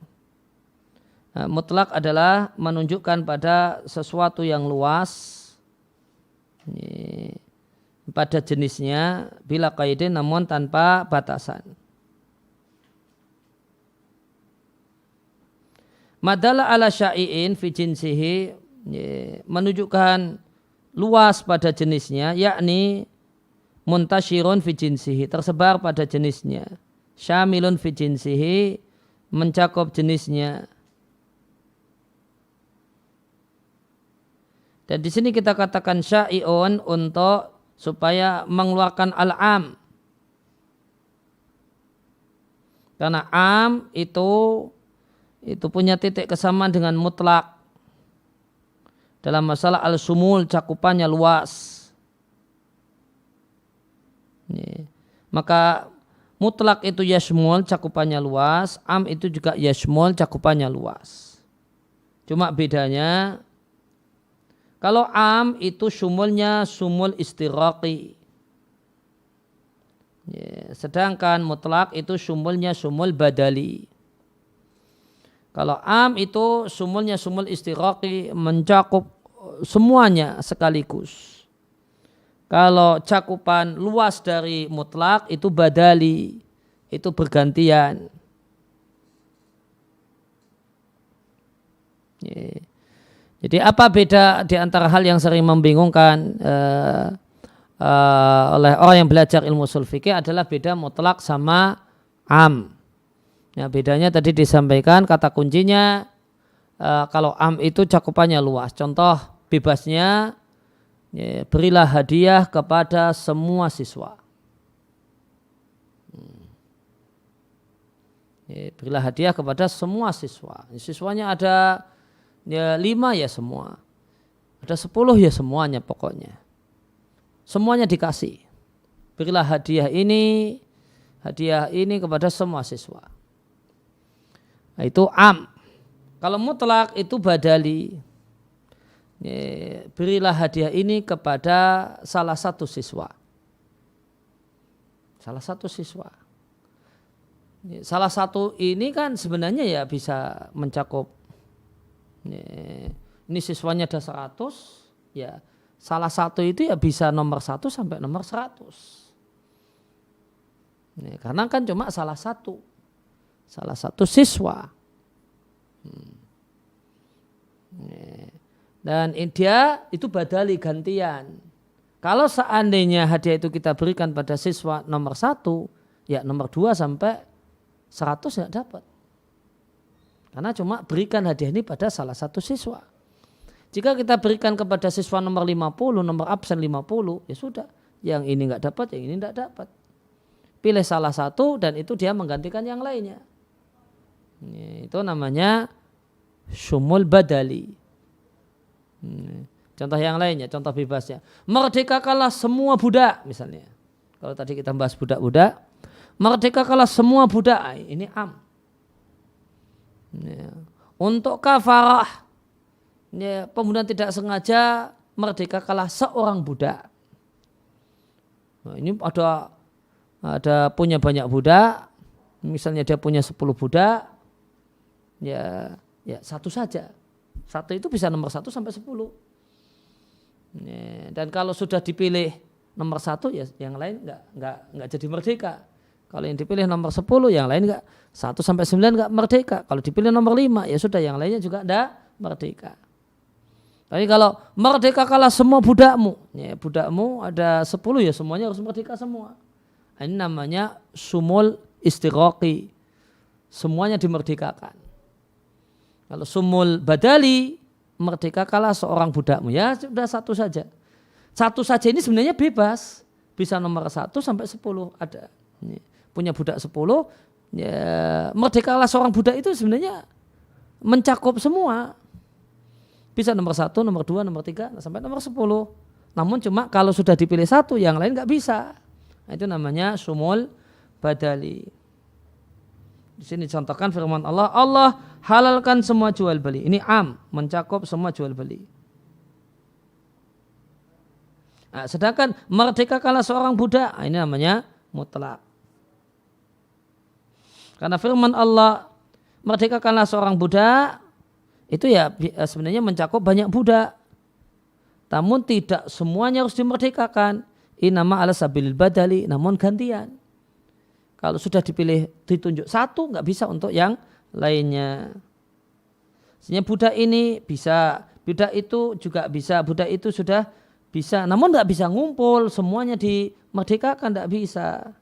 Mutlak adalah menunjukkan pada sesuatu yang luas pada jenisnya bila qaidin, namun tanpa batasan. Madalla ala syai'in fi jinsihi, menunjukkan luas pada jenisnya, yakni muntashirun fi jinsihi, tersebar pada jenisnya, syamilun fi jinsihi, mencakup jenisnya. Dan di sini kita katakan syai'un untuk supaya mengeluarkan al-am, karena am itu punya titik kesamaan dengan mutlak dalam masalah al-sumul, cakupannya luas. Maka mutlak itu yashmul, cakupannya luas, am itu juga yashmul, cakupannya luas. Cuma bedanya, kalau am itu sumulnya sumul istiraqi, sedangkan mutlak itu sumulnya sumul badali. Kalau am itu sumulnya sumul istiraqi, mencakup semuanya sekaligus. Kalau cakupan luas dari mutlak itu badali, itu bergantian. Jadi apa beda di antara hal yang sering membingungkan oleh orang yang belajar ilmu ushul fikih adalah beda mutlak sama am. Ya, bedanya tadi disampaikan kata kuncinya, kalau am itu cakupannya luas. Contoh bebasnya, ya, berilah hadiah kepada semua siswa. Ya, berilah hadiah kepada semua siswa. Siswanya ada 5 ya semua, ada 10 ya semuanya, pokoknya semuanya dikasih. Berilah hadiah ini kepada semua siswa. Nah, itu am. Kalau mutlak itu badali. Berilah hadiah ini kepada salah satu siswa. Salah satu siswa. Salah satu ini kan sebenarnya ya bisa mencakup. Ini siswanya ada 100, ya salah satu itu ya bisa nomor 1 sampai nomor 100. Karena kan cuma salah satu siswa. Dan dia itu badali, gantian. Kalau seandainya hadiah itu kita berikan pada siswa nomor 1, ya nomor 2 sampai 100 nggak dapat. Karena cuma berikan hadiah ini pada salah satu siswa. Jika kita berikan kepada siswa nomor 50, nomor absen 50, ya sudah. Yang ini nggak dapat, yang ini nggak dapat. pilih salah satu dan itu dia menggantikan yang lainnya. Itu namanya syumul badali. Contoh yang lainnya, contoh bebasnya. Merdekakanlah semua budak misalnya. Kalau tadi kita bahas budak-budak, merdekakanlah semua budak. Ini am. Untuk kafarah, pembunuhan tidak sengaja, merdekakanlah seorang budak. Nah, ini ada punya banyak budak, misalnya dia punya 10 budak, ya satu saja. Satu itu bisa nomor 1 sampai 10. Dan kalau sudah dipilih nomor 1, ya yang lain nggak jadi merdeka. Kalau yang dipilih nomor 10, yang lain nggak, 1 sampai 9 nggak merdeka. Kalau dipilih nomor 5, ya sudah yang lainnya juga nggak merdeka. Tapi kalau merdekakanlah semua budakmu, ya budakmu ada 10, ya semuanya harus merdeka semua. Ini namanya sumul istighraqi. Semuanya dimerdekakan. Kalau sumul badali, merdekakanlah seorang budakmu. Ya sudah satu saja. Satu saja ini sebenarnya bebas. Bisa nomor 1 sampai 10 ada. Punya budak 10, ya merdekakanlah seorang budak itu sebenarnya mencakup semua. Bisa nomor 1, nomor 2, nomor 3, sampai nomor 10. Namun cuma kalau sudah dipilih satu, yang lain nggak bisa. Nah, itu namanya sumul badali. Di sini contohkan firman Allah, Allah halalkan semua jual beli. Ini am, mencakup semua jual beli. Nah, sedangkan merdekakanlah seorang budak, ini namanya mutlak. Karena firman Allah, merdekakanlah seorang budak, itu ya sebenarnya mencakup banyak budak. Namun tidak semuanya harus dimerdekakan. Innama ala sabilil badali, namun gantian. Kalau sudah dipilih ditunjuk satu, nggak bisa untuk yang lainnya. Sebenarnya budak ini bisa, budak itu juga bisa, budak itu sudah bisa. Namun nggak bisa ngumpul, semuanya dimerdekakan, nggak bisa.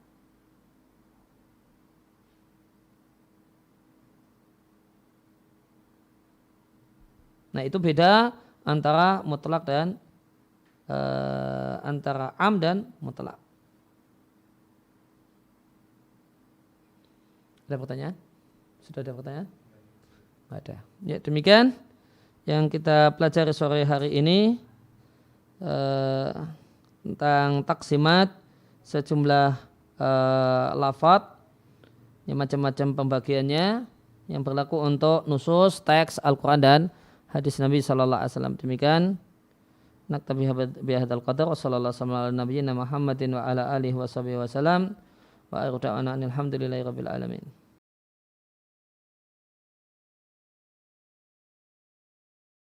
Nah itu beda antara mutlak dan antara am dan mutlak. Ada pertanyaan? Sudah ada pertanyaan? Ada. Ya demikian yang kita pelajari sore hari ini tentang taksimat sejumlah lafadz yang macam-macam pembagiannya yang berlaku untuk nusus teks Al-Quran dan hadis Nabi sallallahu alaihi wasallam. Demikian naktabi bihadzal qadar wa sallallahu alaihi nabiyina Muhammadin wa ala alihi wa sahbihi wasallam wa akhiru da'wana alhamdulillahi rabbil alamin.